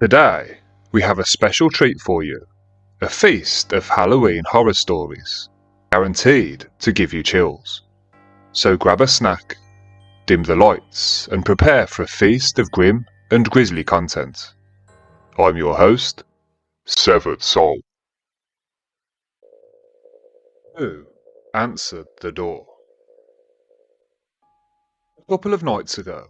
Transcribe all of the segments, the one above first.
Today, we have a special treat for you, a feast of Halloween horror stories, guaranteed to give you chills. So grab a snack, dim the lights, and prepare for a feast of grim and grisly content. I'm your host, Severed Soul. Who answered the door? A couple of nights ago,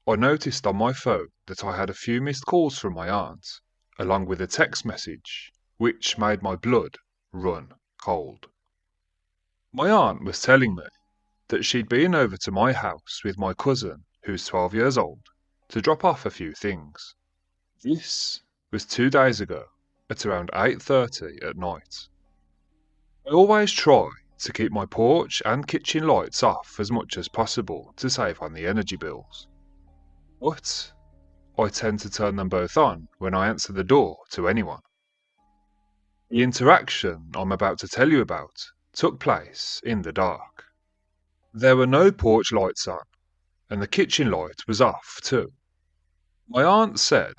I noticed on my phone that I had a few missed calls from my aunt, along with a text message, which made my blood run cold. My aunt was telling me that she'd been over to my house with my cousin, who's 12 years old, to drop off a few things. This was 2 days ago, at around 8:30 at night. I always try to keep my porch and kitchen lights off as much as possible to save on the energy bills. But I tend to turn them both on when I answer the door to anyone. The interaction I'm about to tell you about took place in the dark. There were no porch lights on, and the kitchen light was off too. My aunt said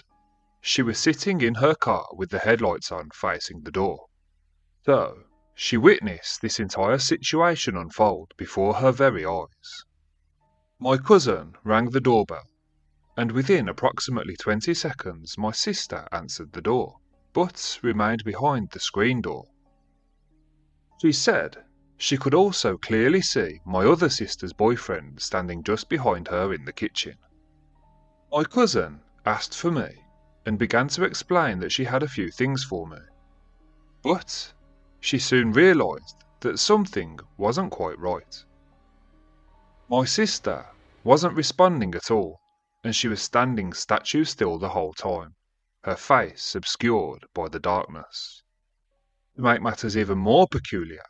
she was sitting in her car with the headlights on facing the door. So, she witnessed this entire situation unfold before her very eyes. My cousin rang the doorbell, and within approximately 20 seconds my sister answered the door, but remained behind the screen door. She said she could also clearly see my other sister's boyfriend standing just behind her in the kitchen. My cousin asked for me and began to explain that she had a few things for me. But she soon realised that something wasn't quite right. My sister wasn't responding at all, and she was standing statue still the whole time, her face obscured by the darkness. To make matters even more peculiar,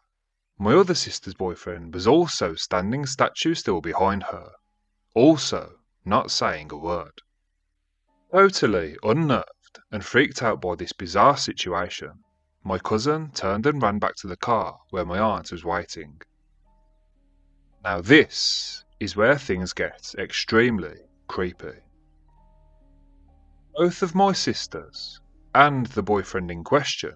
my other sister's boyfriend was also standing statue still behind her, also not saying a word. Totally unnerved and freaked out by this bizarre situation, my cousin turned and ran back to the car where my aunt was waiting. Now this is where things get extremely creepy. Both of my sisters, and the boyfriend in question,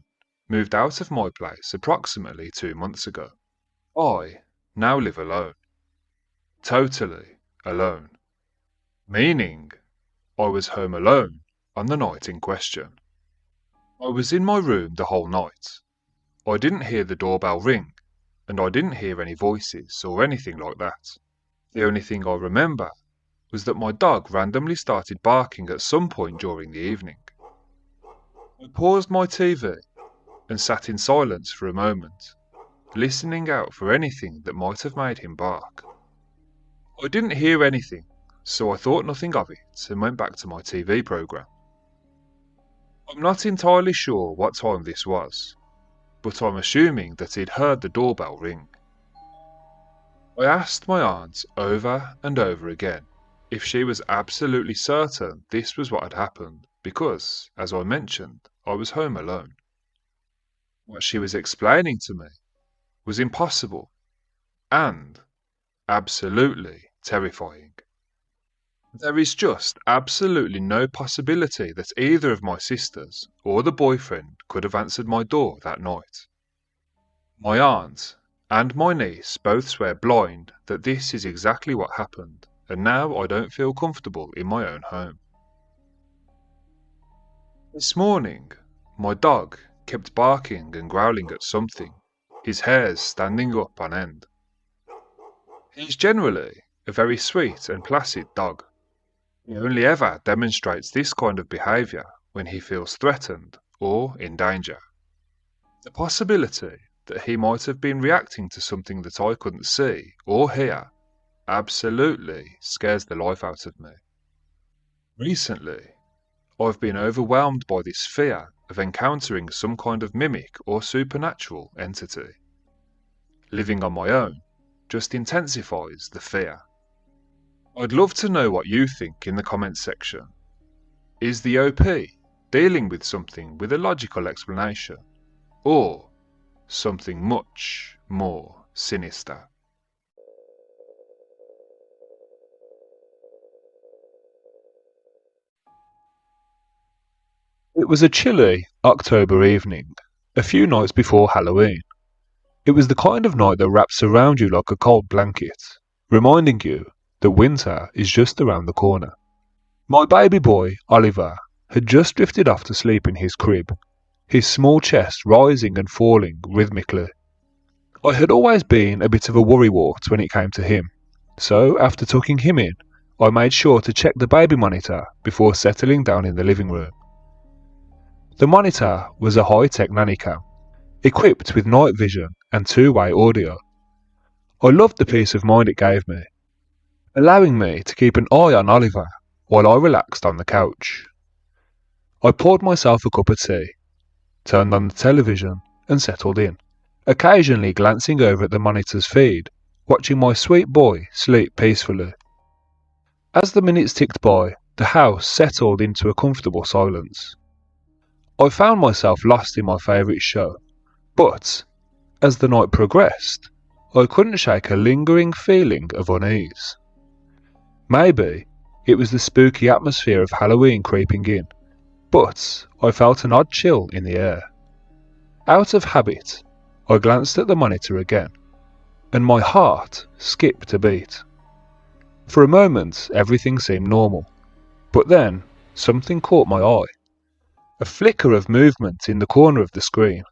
moved out of my place approximately 2 months ago. I now live alone. Totally alone. Meaning, I was home alone on the night in question. I was in my room the whole night. I didn't hear the doorbell ring, and I didn't hear any voices or anything like that. The only thing I remember was that my dog randomly started barking at some point during the evening. I paused my TV and sat in silence for a moment, listening out for anything that might have made him bark. I didn't hear anything, so I thought nothing of it and went back to my TV program. I'm not entirely sure what time this was, but I'm assuming that he'd heard the doorbell ring. I asked my aunt over and over again if she was absolutely certain this was what had happened because, as I mentioned, I was home alone. What she was explaining to me was impossible and absolutely terrifying. There is just absolutely no possibility that either of my sisters or the boyfriend could have answered my door that night. My aunt and my niece both swear blind that this is exactly what happened, and now I don't feel comfortable in my own home. This morning, my dog kept barking and growling at something, his hairs standing up on end. He's generally a very sweet and placid dog. He only ever demonstrates this kind of behaviour when he feels threatened or in danger. The possibility that he might have been reacting to something that I couldn't see or hear absolutely scares the life out of me. Recently, I've been overwhelmed by this fear of encountering some kind of mimic or supernatural entity. Living on my own just intensifies the fear. I'd love to know what you think in the comments section. Is the OP dealing with something with a logical explanation, or something much more sinister? It was a chilly October evening, a few nights before Halloween. It was the kind of night that wraps around you like a cold blanket, reminding you that winter is just around the corner. My baby boy, Oliver, had just drifted off to sleep in his crib, his small chest rising and falling rhythmically. I had always been a bit of a worrywart when it came to him, so after tucking him in, I made sure to check the baby monitor before settling down in the living room. The monitor was a high-tech nanny cam, equipped with night vision and two-way audio. I loved the peace of mind it gave me, allowing me to keep an eye on Oliver while I relaxed on the couch. I poured myself a cup of tea, turned on the television and settled in, occasionally glancing over at the monitor's feed, watching my sweet boy sleep peacefully. As the minutes ticked by, the house settled into a comfortable silence. I found myself lost in my favourite show, but as the night progressed, I couldn't shake a lingering feeling of unease. Maybe it was the spooky atmosphere of Halloween creeping in, but I felt an odd chill in the air. Out of habit, I glanced at the monitor again, and my heart skipped a beat. For a moment, everything seemed normal, but then something caught my eye. A flicker of movement in the corner of the screen.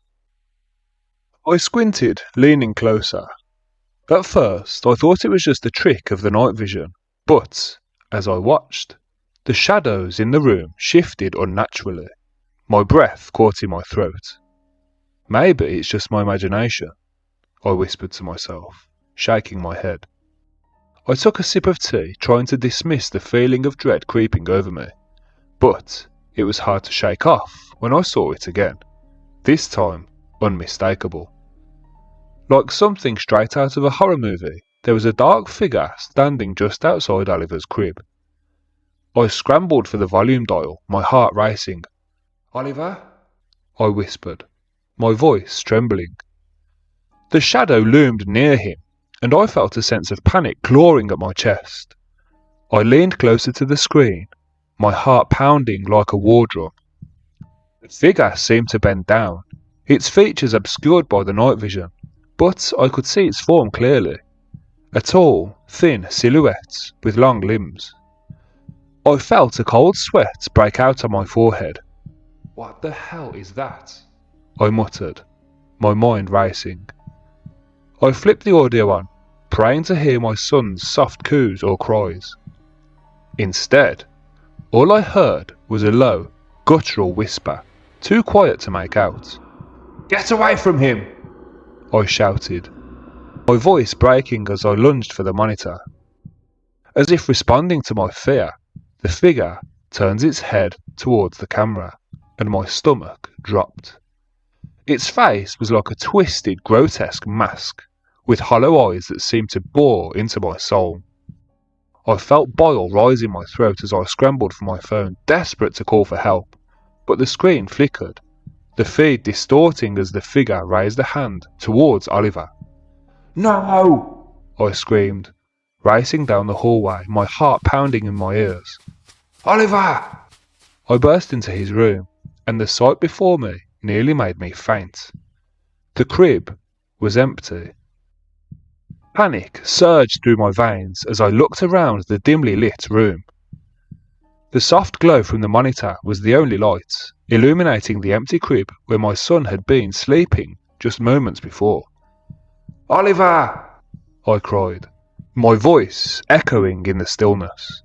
I squinted, leaning closer. At first, I thought it was just a trick of the night vision, but as I watched, the shadows in the room shifted unnaturally. My breath caught in my throat. Maybe it's just my imagination, I whispered to myself, shaking my head. I took a sip of tea, trying to dismiss the feeling of dread creeping over me, but it was hard to shake off when I saw it again, this time unmistakable. Like something straight out of a horror movie, there was a dark figure standing just outside Oliver's crib. I scrambled for the volume dial, my heart racing. "Oliver?" I whispered, my voice trembling. The shadow loomed near him, and I felt a sense of panic clawing at my chest. I leaned closer to the screen, my heart pounding like a war drum. The figure seemed to bend down, its features obscured by the night vision, but I could see its form clearly. A tall, thin silhouette with long limbs. I felt a cold sweat break out on my forehead. "What the hell is that?" I muttered, my mind racing. I flipped the audio on, praying to hear my son's soft coos or cries. Instead, all I heard was a low, guttural whisper, too quiet to make out. "Get away from him!" I shouted, my voice breaking as I lunged for the monitor. As if responding to my fear, the figure turns its head towards the camera, and my stomach dropped. Its face was like a twisted, grotesque mask, with hollow eyes that seemed to bore into my soul. I felt bile rise in my throat as I scrambled for my phone, desperate to call for help, but the screen flickered, the feed distorting as the figure raised a hand towards Oliver. "No!" I screamed, racing down the hallway, my heart pounding in my ears. "Oliver!" I burst into his room, and the sight before me nearly made me faint. The crib was empty. Panic surged through my veins as I looked around the dimly lit room. The soft glow from the monitor was the only light, illuminating the empty crib where my son had been sleeping just moments before. "Oliver!" I cried, my voice echoing in the stillness.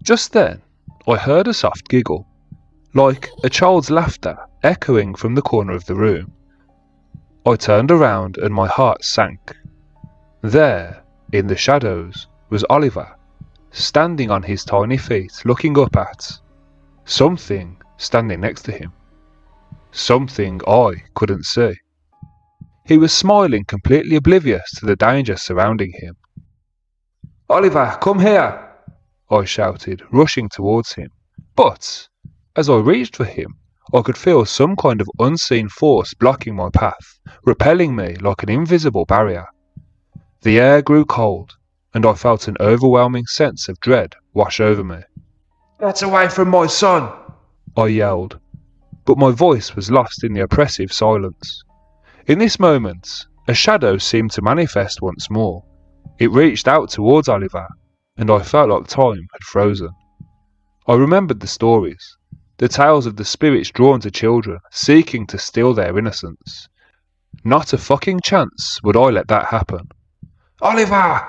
Just then, I heard a soft giggle, like a child's laughter echoing from the corner of the room. I turned around and my heart sank. There, in the shadows, was Oliver, standing on his tiny feet looking up at something standing next to him. Something I couldn't see. He was smiling, completely oblivious to the danger surrounding him. "Oliver, come here!" I shouted, rushing towards him. But as I reached for him, I could feel some kind of unseen force blocking my path, repelling me like an invisible barrier. The air grew cold, and I felt an overwhelming sense of dread wash over me. "Get away from my son!" I yelled, but my voice was lost in the oppressive silence. In this moment, a shadow seemed to manifest once more. It reached out towards Oliver, and I felt like time had frozen. I remembered the stories, the tales of the spirits drawn to children, seeking to steal their innocence. Not a fucking chance would I let that happen. Oliver!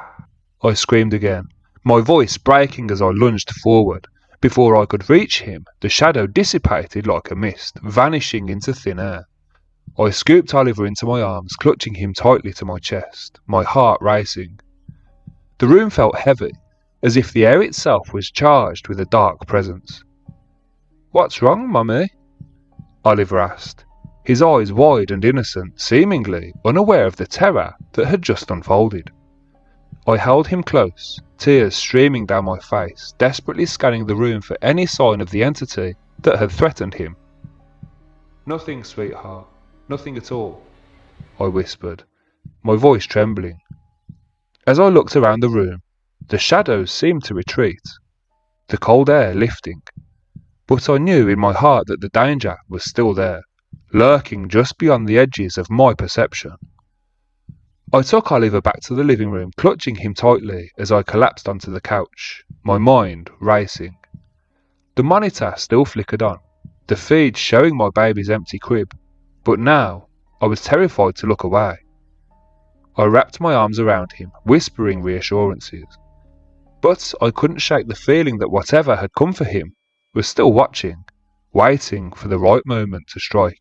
I screamed again, my voice breaking as I lunged forward. Before I could reach him, the shadow dissipated like a mist, vanishing into thin air. I scooped Oliver into my arms, clutching him tightly to my chest, my heart racing. The room felt heavy, as if the air itself was charged with a dark presence. "What's wrong, Mummy?" Oliver asked, his eyes wide and innocent, seemingly unaware of the terror that had just unfolded. I held him close, tears streaming down my face, desperately scanning the room for any sign of the entity that had threatened him. "Nothing, sweetheart, nothing at all," I whispered, my voice trembling. As I looked around the room, the shadows seemed to retreat, the cold air lifting, but I knew in my heart that the danger was still there, lurking just beyond the edges of my perception. I took Oliver back to the living room, clutching him tightly as I collapsed onto the couch, my mind racing. The monitor still flickered on, the feed showing my baby's empty crib, but now I was terrified to look away. I wrapped my arms around him, whispering reassurances, but I couldn't shake the feeling that whatever had come for him was still watching, waiting for the right moment to strike.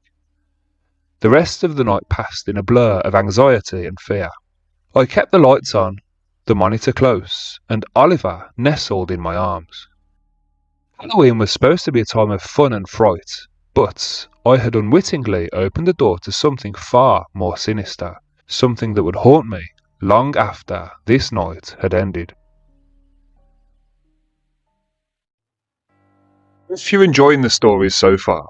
The rest of the night passed in a blur of anxiety and fear. I kept the lights on, the monitor close, and Oliver nestled in my arms. Halloween was supposed to be a time of fun and fright, but I had unwittingly opened the door to something far more sinister, something that would haunt me long after this night had ended. If you're enjoying the stories so far,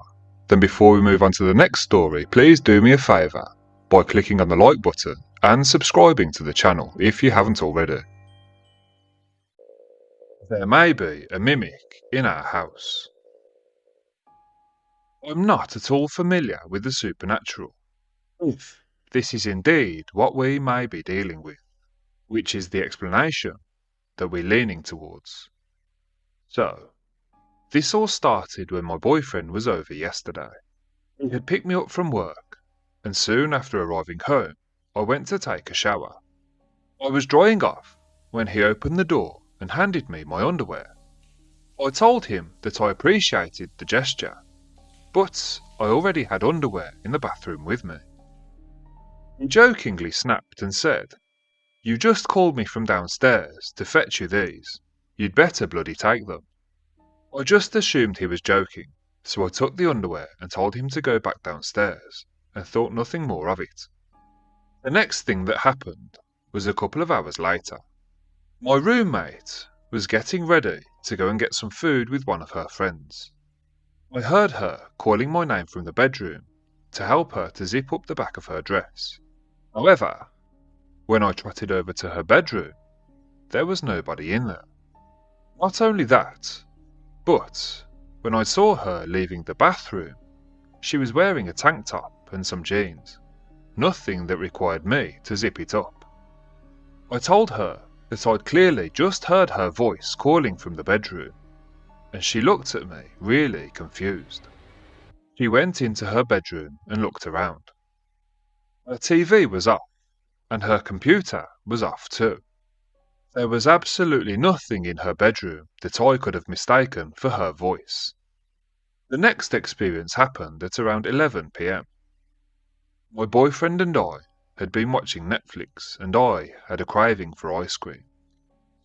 then before we move on to the next story, please do me a favour by clicking on the like button and subscribing to the channel if you haven't already. There may be a mimic in our house. I'm not at all familiar with the supernatural, if this is indeed what we may be dealing with, which is the explanation that we're leaning towards. So, this all started when my boyfriend was over yesterday. He had picked me up from work, and soon after arriving home, I went to take a shower. I was drying off when he opened the door and handed me my underwear. I told him that I appreciated the gesture, but I already had underwear in the bathroom with me. He jokingly snapped and said, "You just called me from downstairs to fetch you these. You'd better bloody take them." I just assumed he was joking, so I took the underwear and told him to go back downstairs, and thought nothing more of it. The next thing that happened was a couple of hours later. My roommate was getting ready to go and get some food with one of her friends. I heard her calling my name from the bedroom to help her to zip up the back of her dress. However, when I trotted over to her bedroom, there was nobody in there. Not only that, but when I saw her leaving the bathroom, she was wearing a tank top and some jeans, nothing that required me to zip it up. I told her that I'd clearly just heard her voice calling from the bedroom, and she looked at me really confused. She went into her bedroom and looked around. Her TV was off, and her computer was off too. There was absolutely nothing in her bedroom that I could have mistaken for her voice. The next experience happened at around 11 p.m. My boyfriend and I had been watching Netflix, and I had a craving for ice cream.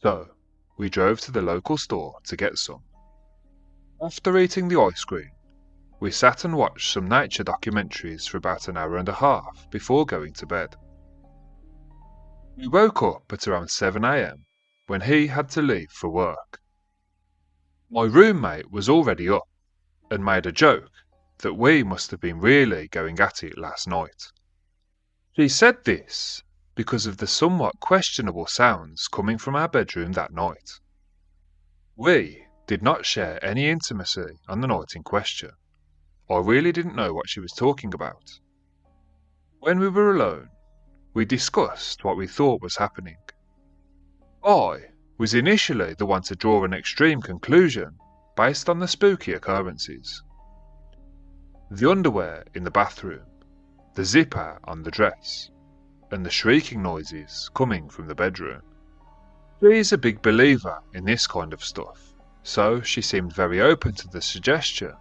So, we drove to the local store to get some. After eating the ice cream, we sat and watched some nature documentaries for about an hour and a half before going to bed. We woke up at around 7 a.m. when he had to leave for work. My roommate was already up and made a joke that we must have been really going at it last night. She said this because of the somewhat questionable sounds coming from our bedroom that night. We did not share any intimacy on the night in question. I really didn't know what she was talking about. When we were alone, we discussed what we thought was happening. I was initially the one to draw an extreme conclusion based on the spooky occurrences. The underwear in the bathroom, the zipper on the dress, and the shrieking noises coming from the bedroom. She's a big believer in this kind of stuff, so she seemed very open to the suggestion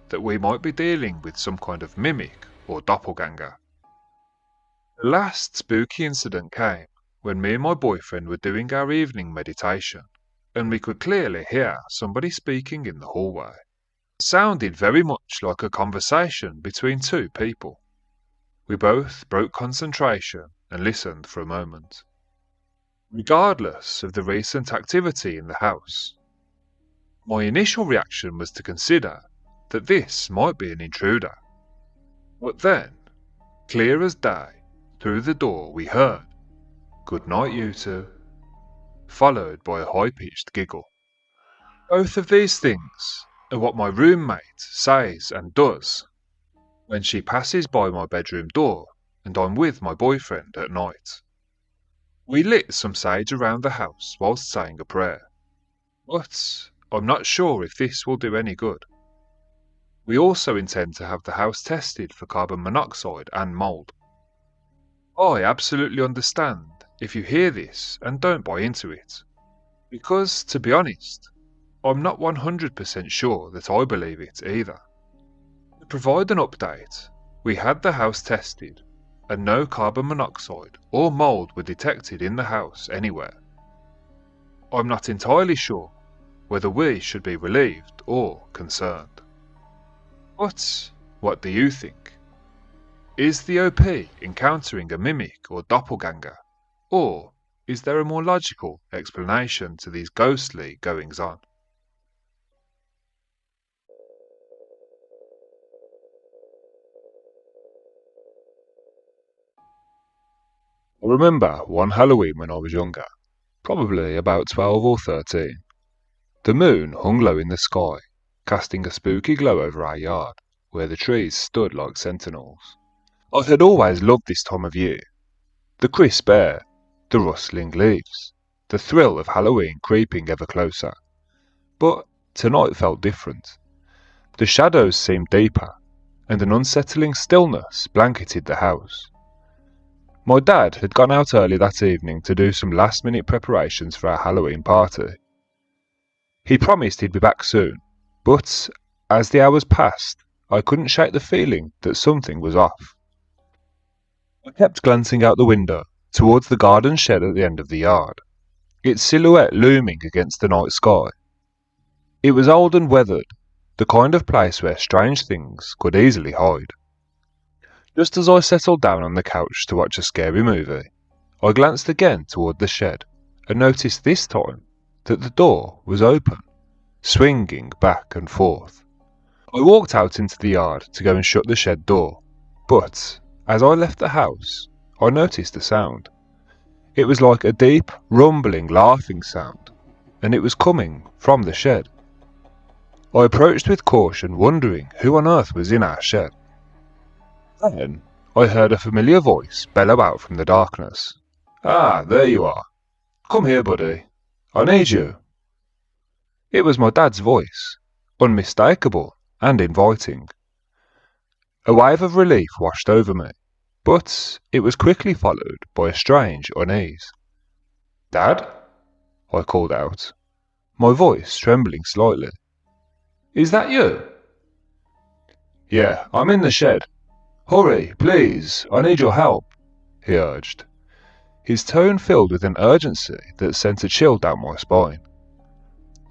that we might be dealing with some kind of mimic or doppelganger. The last spooky incident came when me and my boyfriend were doing our evening meditation, and we could clearly hear somebody speaking in the hallway. It sounded very much like a conversation between two people. We both broke concentration and listened for a moment. Regardless of the recent activity in the house, my initial reaction was to consider that this might be an intruder. But then, clear as day, through the door we heard, "Good night, you two," followed by a high-pitched giggle. Both of these things are what my roommate says and does when she passes by my bedroom door and I'm with my boyfriend at night. We lit some sage around the house whilst saying a prayer, but I'm not sure if this will do any good. We also intend to have the house tested for carbon monoxide and mould. I absolutely understand if you hear this and don't buy into it, because, to be honest, I'm not 100% sure that I believe it either. To provide an update, we had the house tested and no carbon monoxide or mould were detected in the house anywhere. I'm not entirely sure whether we should be relieved or concerned. But what do you think? Is the OP encountering a mimic or doppelganger, or is there a more logical explanation to these ghostly goings-on? I remember one Halloween when I was younger, probably about 12 or 13. The moon hung low in the sky, casting a spooky glow over our yard, where the trees stood like sentinels. I had always loved this time of year. The crisp air, the rustling leaves, the thrill of Halloween creeping ever closer. But tonight felt different. The shadows seemed deeper, and an unsettling stillness blanketed the house. My dad had gone out early that evening to do some last-minute preparations for our Halloween party. He promised he'd be back soon, but as the hours passed, I couldn't shake the feeling that something was off. I kept glancing out the window towards the garden shed at the end of the yard, its silhouette looming against the night sky. It was old and weathered, the kind of place where strange things could easily hide. Just as I settled down on the couch to watch a scary movie, I glanced again toward the shed and noticed this time that the door was open, swinging back and forth. I walked out into the yard to go and shut the shed door, but as I left the house, I noticed a sound. It was like a deep, rumbling, laughing sound, and it was coming from the shed. I approached with caution, wondering who on earth was in our shed. Then I heard a familiar voice bellow out from the darkness. "Ah, there you are. Come here, buddy. I need you." It was my dad's voice, unmistakable and inviting. A wave of relief washed over me, but it was quickly followed by a strange unease. "Dad?" I called out, my voice trembling slightly. "Is that you?" "Yeah, I'm in the shed. Hurry, please, I need your help," he urged, his tone filled with an urgency that sent a chill down my spine.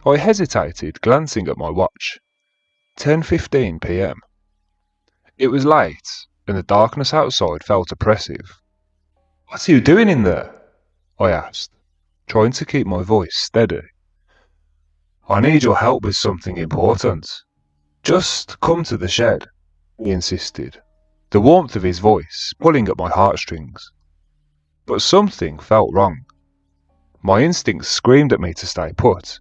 I hesitated, glancing at my watch. 10:15 p.m. It was late, and the darkness outside felt oppressive. "What are you doing in there?" I asked, trying to keep my voice steady. "I need your help with something important. Just come to the shed," he insisted, the warmth of his voice pulling at my heartstrings. But something felt wrong. My instincts screamed at me to stay put,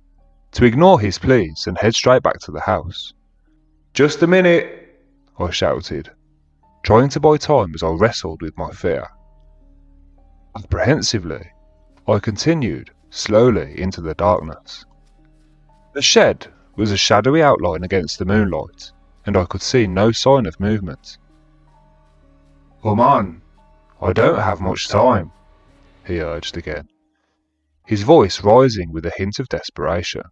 to ignore his pleas and head straight back to the house. "Just a minute," I shouted, trying to buy time as I wrestled with my fear. Apprehensively, I continued slowly into the darkness. The shed was a shadowy outline against the moonlight, and I could see no sign of movement. "Come on, I don't have much time," he urged again, his voice rising with a hint of desperation.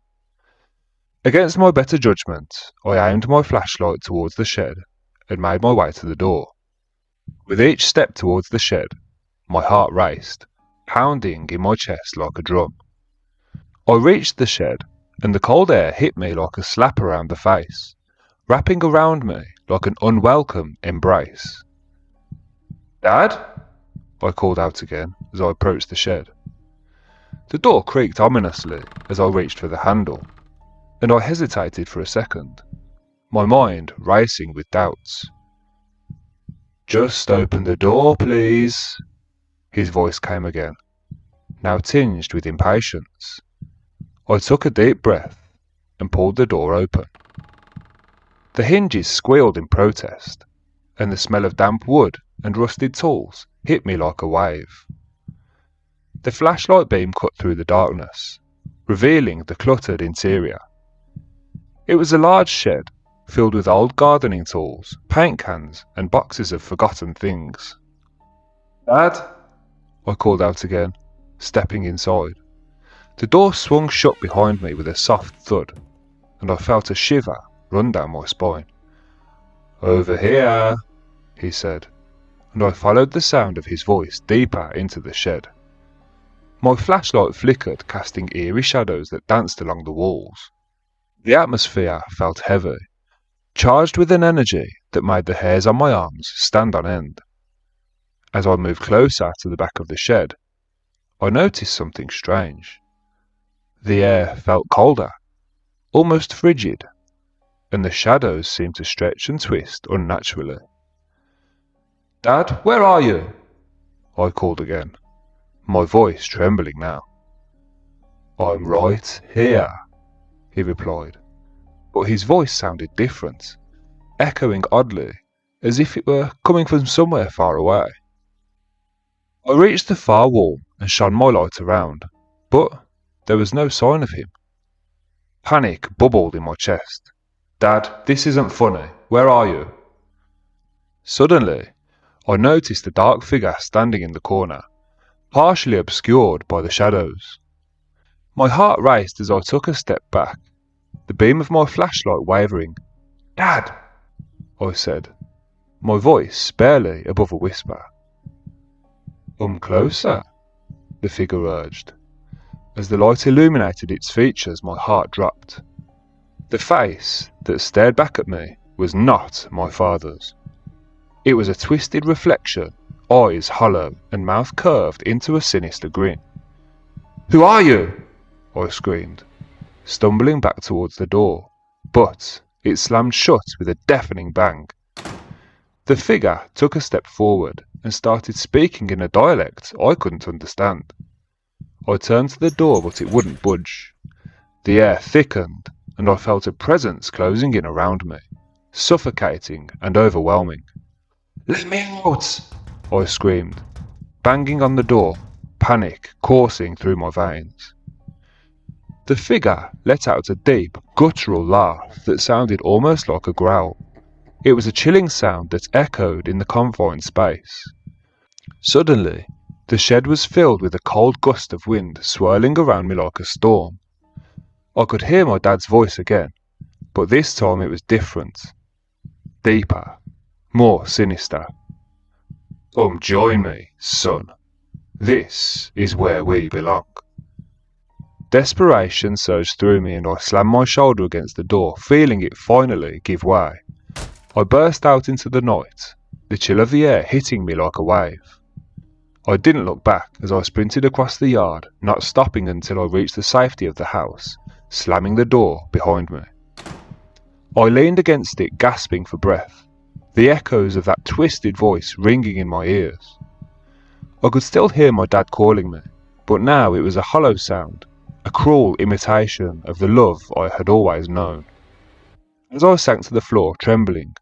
Against my better judgment, I aimed my flashlight towards the shed and made my way to the door. With each step towards the shed, my heart raced, pounding in my chest like a drum. I reached the shed, and the cold air hit me like a slap around the face, wrapping around me like an unwelcome embrace. "Dad?" I called out again as I approached the shed. The door creaked ominously as I reached for the handle, and I hesitated for a second, my mind racing with doubts. "Just open the door, please," his voice came again, now tinged with impatience. I took a deep breath and pulled the door open. The hinges squealed in protest, and the smell of damp wood and rusted tools hit me like a wave. The flashlight beam cut through the darkness, revealing the cluttered interior. It was a large shed, filled with old gardening tools, paint cans, and boxes of forgotten things. "Dad?" I called out again, stepping inside. The door swung shut behind me with a soft thud, and I felt a shiver run down my spine. "Over here," he said, and I followed the sound of his voice deeper into the shed. My flashlight flickered, casting eerie shadows that danced along the walls. The atmosphere felt heavy, charged with an energy that made the hairs on my arms stand on end. As I moved closer to the back of the shed, I noticed something strange. The air felt colder, almost frigid, and the shadows seemed to stretch and twist unnaturally. "Dad, where are you?" I called again, my voice trembling now. "I'm right here," he replied, but his voice sounded different, echoing oddly, as if it were coming from somewhere far away. I reached the far wall and shone my light around, but there was no sign of him. Panic bubbled in my chest. "Dad, this isn't funny. Where are you?" Suddenly, I noticed a dark figure standing in the corner, partially obscured by the shadows. My heart raced as I took a step back, the beam of my flashlight wavering. "Dad!" I said, my voice barely above a whisper. "Come closer," the figure urged. As the light illuminated its features, my heart dropped. The face that stared back at me was not my father's. It was a twisted reflection, eyes hollow and mouth curved into a sinister grin. "Who are you?" I screamed, stumbling back towards the door, but it slammed shut with a deafening bang. The figure took a step forward and started speaking in a dialect I couldn't understand. I turned to the door, but it wouldn't budge. The air thickened, and I felt a presence closing in around me, suffocating and overwhelming. "Let me out!" I screamed, banging on the door, panic coursing through my veins. The figure let out a deep, guttural laugh that sounded almost like a growl. It was a chilling sound that echoed in the confined space. Suddenly, the shed was filled with a cold gust of wind swirling around me like a storm. I could hear my dad's voice again, but this time it was different. Deeper, more sinister. "Come join me, son. This is where we belong." Desperation surged through me and I slammed my shoulder against the door, feeling it finally give way. I burst out into the night, the chill of the air hitting me like a wave. I didn't look back as I sprinted across the yard, not stopping until I reached the safety of the house, slamming the door behind me. I leaned against it, gasping for breath, the echoes of that twisted voice ringing in my ears. I could still hear my dad calling me, but now it was a hollow sound, a cruel imitation of the love I had always known. As I sank to the floor, trembling,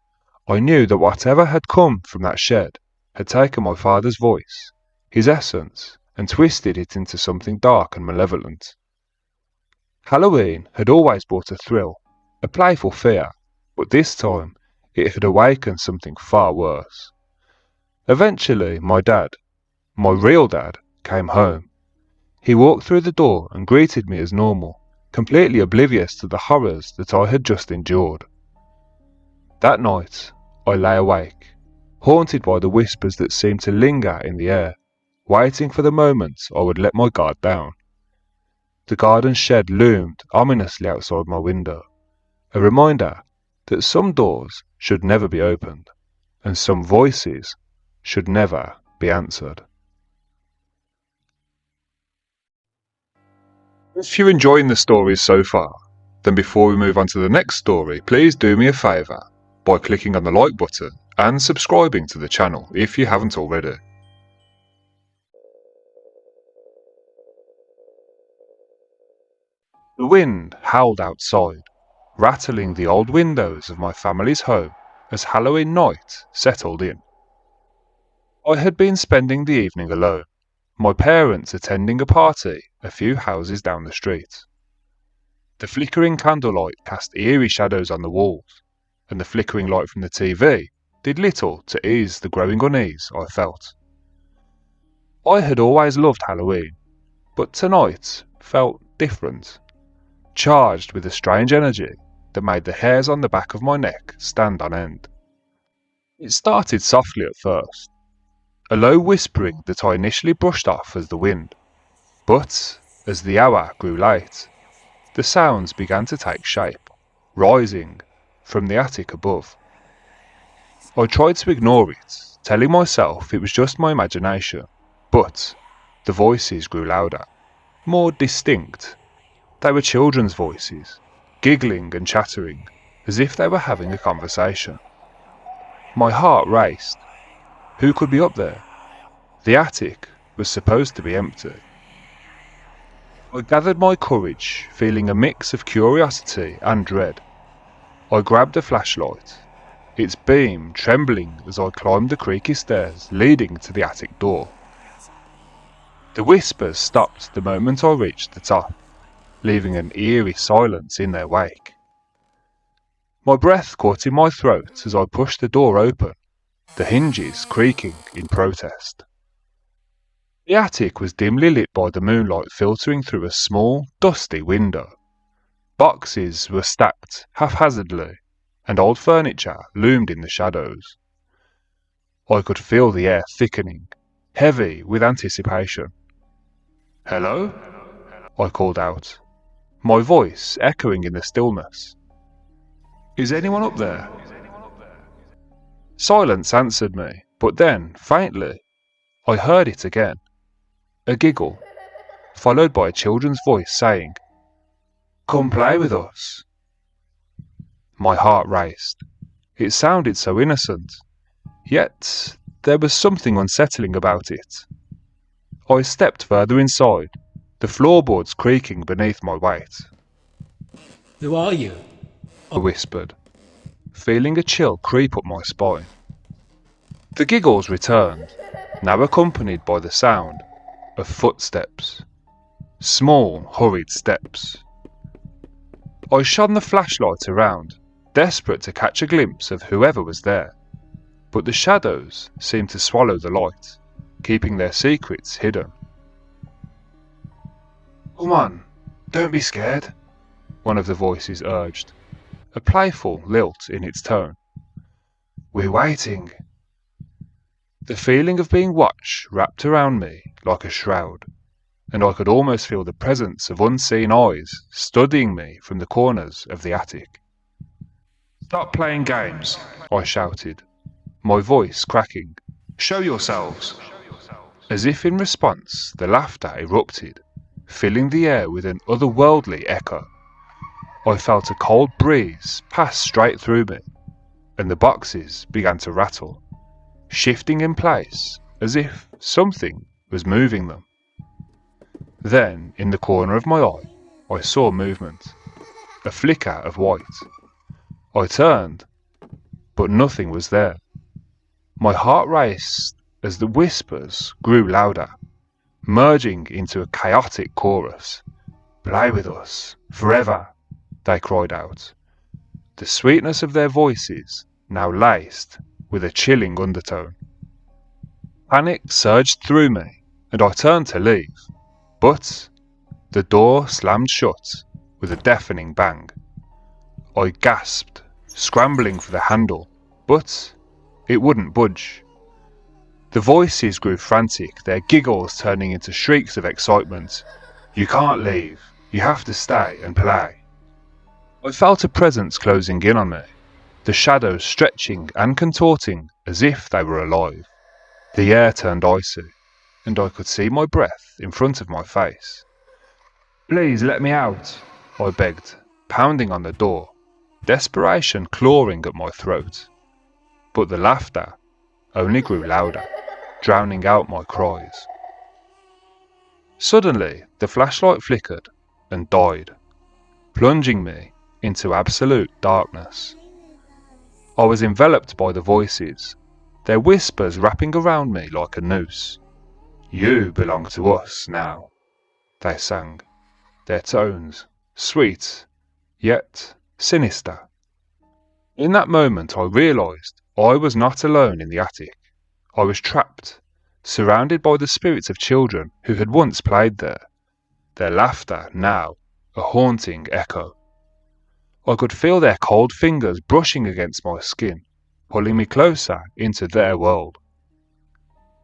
I knew that whatever had come from that shed had taken my father's voice, his essence, and twisted it into something dark and malevolent. Halloween had always brought a thrill, a playful fear, but this time it had awakened something far worse. Eventually, my real dad, came home. He walked through the door and greeted me as normal, completely oblivious to the horrors that I had just endured. That night, I lay awake, haunted by the whispers that seemed to linger in the air, waiting for the moment I would let my guard down. The garden shed loomed ominously outside my window, a reminder that some doors should never be opened, and some voices should never be answered. If you're enjoying the stories so far, then before we move on to the next story, please do me a favour by clicking on the like button and subscribing to the channel if you haven't already. The wind howled outside, rattling the old windows of my family's home as Halloween night settled in. I had been spending the evening alone, my parents attending a party a few houses down the street. The flickering candlelight cast eerie shadows on the walls, and the flickering light from the TV did little to ease the growing unease I felt. I had always loved Halloween, but tonight felt different, charged with a strange energy that made the hairs on the back of my neck stand on end. It started softly at first, a low whispering that I initially brushed off as the wind, but as the hour grew late, the sounds began to take shape, rising from the attic above. I tried to ignore it, telling myself it was just my imagination, but the voices grew louder, more distinct. They were children's voices, giggling and chattering, as if they were having a conversation. My heart raced. Who could be up there? The attic was supposed to be empty. I gathered my courage, feeling a mix of curiosity and dread. I grabbed a flashlight, its beam trembling as I climbed the creaky stairs leading to the attic door. The whispers stopped the moment I reached the top, leaving an eerie silence in their wake. My breath caught in my throat as I pushed the door open, the hinges creaking in protest. The attic was dimly lit by the moonlight filtering through a small, dusty window. Boxes were stacked haphazardly, and old furniture loomed in the shadows. I could feel the air thickening, heavy with anticipation. "Hello?" I called out, my voice echoing in the stillness. "Is anyone up there?" Silence answered me, but then, faintly, I heard it again. A giggle, followed by a children's voice saying, "Come play with us." My heart raced. It sounded so innocent, yet there was something unsettling about it. I stepped further inside, the floorboards creaking beneath my weight. "Who are you?" I whispered, feeling a chill creep up my spine. The giggles returned, now accompanied by the sound of footsteps. Small, hurried steps. I shone the flashlight around, desperate to catch a glimpse of whoever was there, but the shadows seemed to swallow the light, keeping their secrets hidden. "Come on, don't be scared," one of the voices urged, a playful lilt in its tone. "We're waiting." The feeling of being watched wrapped around me like a shroud, and I could almost feel the presence of unseen eyes studying me from the corners of the attic. "Stop playing games," I shouted, my voice cracking. "Show yourselves." As if in response, the laughter erupted, filling the air with an otherworldly echo. I felt a cold breeze pass straight through me, and the boxes began to rattle, shifting in place as if something was moving them. Then, in the corner of my eye, I saw movement, a flicker of white. I turned, but nothing was there. My heart raced as the whispers grew louder, merging into a chaotic chorus. "Play with us, forever," they cried out, the sweetness of their voices now laced with a chilling undertone. Panic surged through me, and I turned to leave, but the door slammed shut with a deafening bang. I gasped, scrambling for the handle, but it wouldn't budge. The voices grew frantic, their giggles turning into shrieks of excitement. "You can't leave. You have to stay and play." I felt a presence closing in on me, the shadows stretching and contorting as if they were alive. The air turned icy, and I could see my breath in front of my face. "Please let me out," I begged, pounding on the door, desperation clawing at my throat. But the laughter only grew louder, drowning out my cries. Suddenly, the flashlight flickered and died, plunging me into absolute darkness. I was enveloped by the voices, their whispers wrapping around me like a noose. "You belong to us now," they sang, their tones sweet, yet sinister. In that moment I realised I was not alone in the attic. I was trapped, surrounded by the spirits of children who had once played there, their laughter now a haunting echo. I could feel their cold fingers brushing against my skin, pulling me closer into their world.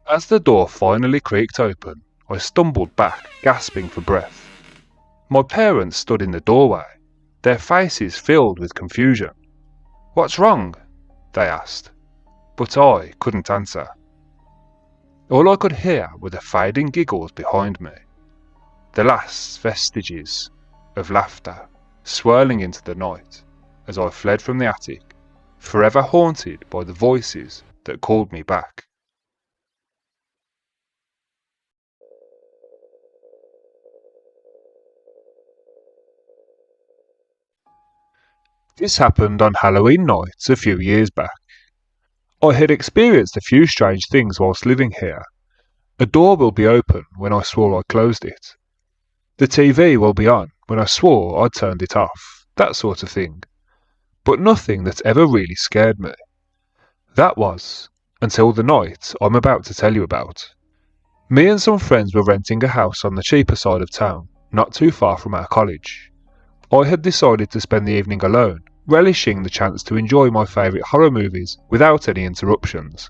As the door finally creaked open, I stumbled back, gasping for breath. My parents stood in the doorway, their faces filled with confusion. "What's wrong?" they asked, but I couldn't answer. All I could hear were the fading giggles behind me, the last vestiges of laughter swirling into the night as I fled from the attic, forever haunted by the voices that called me back. This happened on Halloween night a few years back. I had experienced a few strange things whilst living here. A door will be open when I swore I closed it. The TV will be on when I swore I'd turned it off, that sort of thing. But nothing that ever really scared me. That was until the night I'm about to tell you about. Me and some friends were renting a house on the cheaper side of town, not too far from our college. I had decided to spend the evening alone, relishing the chance to enjoy my favourite horror movies without any interruptions.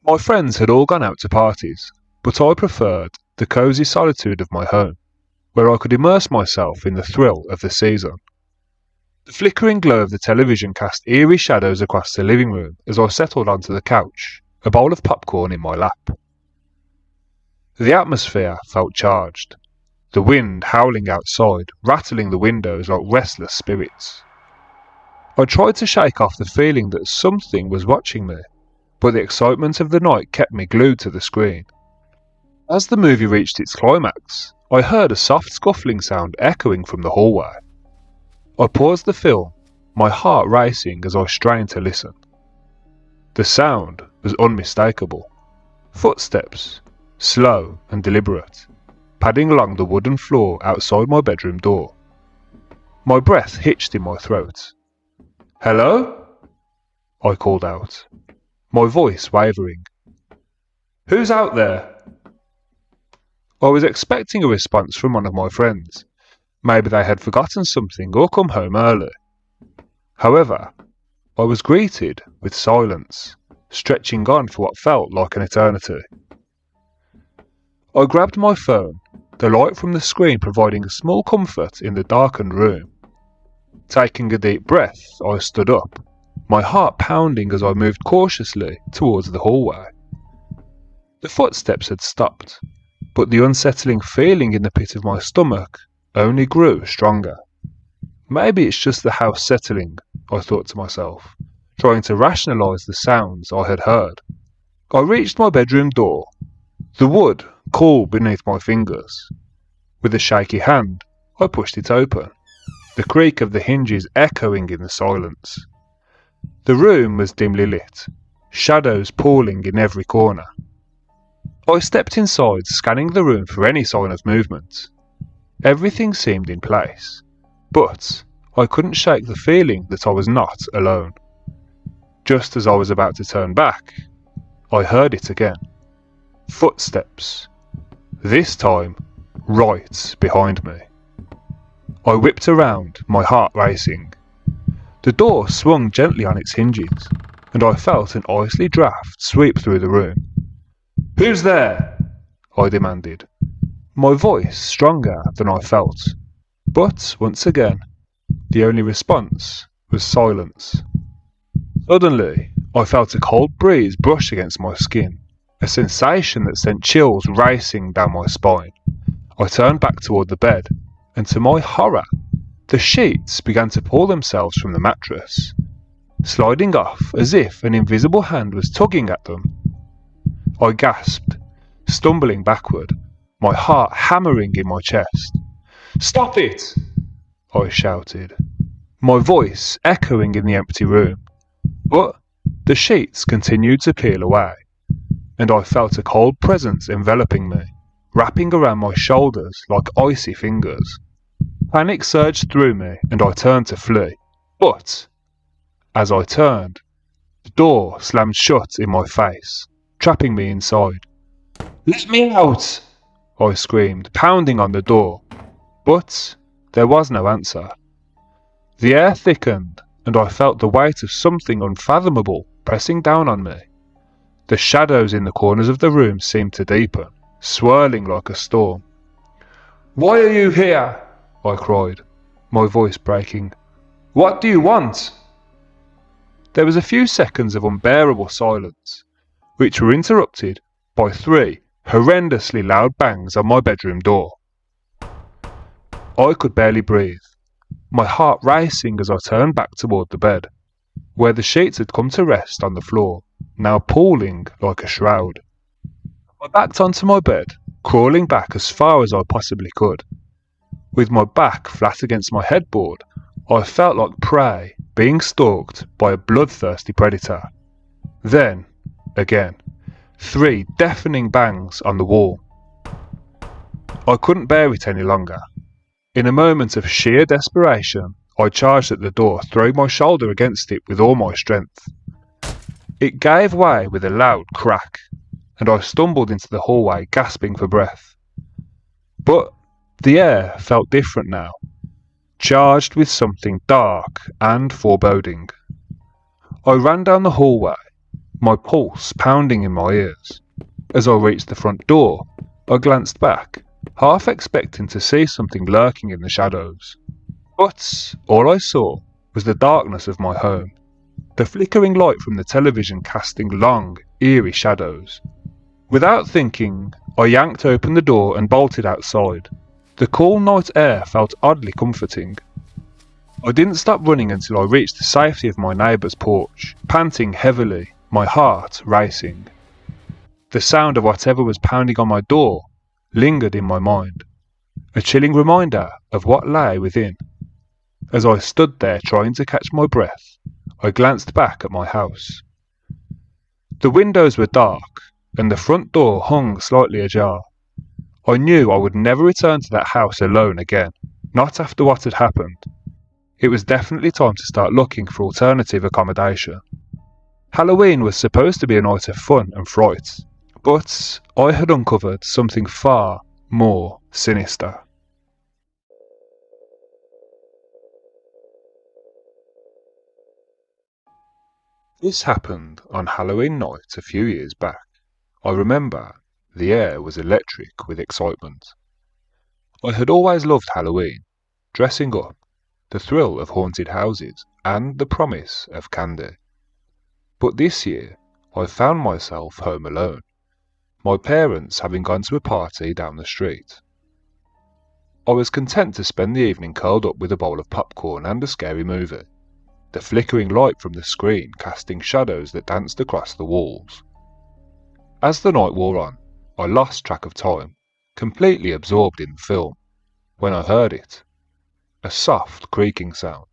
My friends had all gone out to parties, but I preferred the cosy solitude of my home, where I could immerse myself in the thrill of the season. The flickering glow of the television cast eerie shadows across the living room as I settled onto the couch, a bowl of popcorn in my lap. The atmosphere felt charged, the wind howling outside, rattling the windows like restless spirits. I tried to shake off the feeling that something was watching me, but the excitement of the night kept me glued to the screen. As the movie reached its climax, I heard a soft scuffling sound echoing from the hallway. I paused the film, my heart racing as I strained to listen. The sound was unmistakable. Footsteps, slow and deliberate, padding along the wooden floor outside my bedroom door. My breath hitched in my throat. "Hello?" I called out, my voice wavering. "Who's out there?" I was expecting a response from one of my friends. Maybe they had forgotten something or come home early. However, I was greeted with silence, stretching on for what felt like an eternity. I grabbed my phone, the light from the screen providing a small comfort in the darkened room. Taking a deep breath, I stood up, my heart pounding as I moved cautiously towards the hallway. The footsteps had stopped, but the unsettling feeling in the pit of my stomach only grew stronger. Maybe it's just the house settling, I thought to myself, trying to rationalise the sounds I had heard. I reached my bedroom door, the wood cool beneath my fingers. With a shaky hand, I pushed it open, the creak of the hinges echoing in the silence. The room was dimly lit, shadows pooling in every corner. I stepped inside, scanning the room for any sign of movement. Everything seemed in place, but I couldn't shake the feeling that I was not alone. Just as I was about to turn back, I heard it again. Footsteps. This time, right behind me. I whipped around, my heart racing. The door swung gently on its hinges, and I felt an icy draft sweep through the room. "Who's there?" I demanded, my voice stronger than I felt. But once again, the only response was silence. Suddenly, I felt a cold breeze brush against my skin, a sensation that sent chills racing down my spine. I turned back toward the bed, and to my horror, the sheets began to pull themselves from the mattress, sliding off as if an invisible hand was tugging at them. I gasped, stumbling backward, my heart hammering in my chest. "Stop it!" I shouted, my voice echoing in the empty room. But the sheets continued to peel away, and I felt a cold presence enveloping me, wrapping around my shoulders like icy fingers. Panic surged through me, and I turned to flee. But as I turned, the door slammed shut in my face, trapping me inside. "Let me out!" I screamed, pounding on the door. But there was no answer. The air thickened, and I felt the weight of something unfathomable pressing down on me. The shadows in the corners of the room seemed to deepen, swirling like a storm. "Why are you here?" I cried, my voice breaking. "What do you want?" There was a few seconds of unbearable silence, which were interrupted by 3 horrendously loud bangs on my bedroom door. I could barely breathe, my heart racing as I turned back toward the bed, where the sheets had come to rest on the floor, now pooling like a shroud. I backed onto my bed, crawling back as far as I possibly could. With my back flat against my headboard, I felt like prey being stalked by a bloodthirsty predator. Then, again, 3 deafening bangs on the wall. I couldn't bear it any longer. In a moment of sheer desperation, I charged at the door, throwing my shoulder against it with all my strength. It gave way with a loud crack, and I stumbled into the hallway, gasping for breath. But the air felt different now, charged with something dark and foreboding. I ran down the hallway, my pulse pounding in my ears. As I reached the front door, I glanced back, half expecting to see something lurking in the shadows. But all I saw was the darkness of my home, the flickering light from the television casting long, eerie shadows. Without thinking, I yanked open the door and bolted outside. The cool night air felt oddly comforting. I didn't stop running until I reached the safety of my neighbour's porch, panting heavily, my heart racing. The sound of whatever was pounding on my door lingered in my mind, a chilling reminder of what lay within. As I stood there trying to catch my breath, I glanced back at my house. The windows were dark, and the front door hung slightly ajar. I knew I would never return to that house alone again, not after what had happened. It was definitely time to start looking for alternative accommodation. Halloween was supposed to be a night of fun and fright, but I had uncovered something far more sinister. This happened on Halloween night a few years back. I remember the air was electric with excitement. I had always loved Halloween, dressing up, the thrill of haunted houses, and the promise of candy. But this year I found myself home alone, my parents having gone to a party down the street. I was content to spend the evening curled up with a bowl of popcorn and a scary movie, the flickering light from the screen casting shadows that danced across the walls. As the night wore on, I lost track of time, completely absorbed in the film, when I heard it, a soft creaking sound.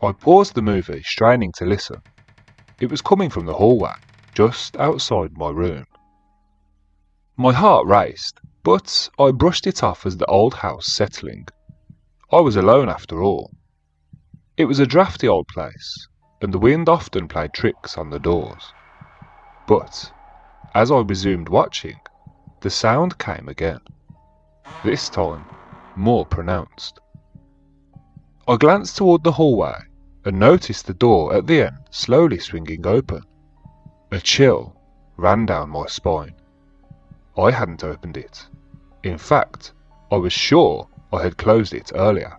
I paused the movie, straining to listen. It was coming from the hallway, just outside my room. My heart raced, but I brushed it off as the old house settling. I was alone after all. It was a drafty old place, and the wind often played tricks on the doors. But, as I resumed watching, the sound came again. This time, more pronounced. I glanced toward the hallway and noticed the door at the end slowly swinging open. A chill ran down my spine. I hadn't opened it. In fact, I was sure I had closed it earlier.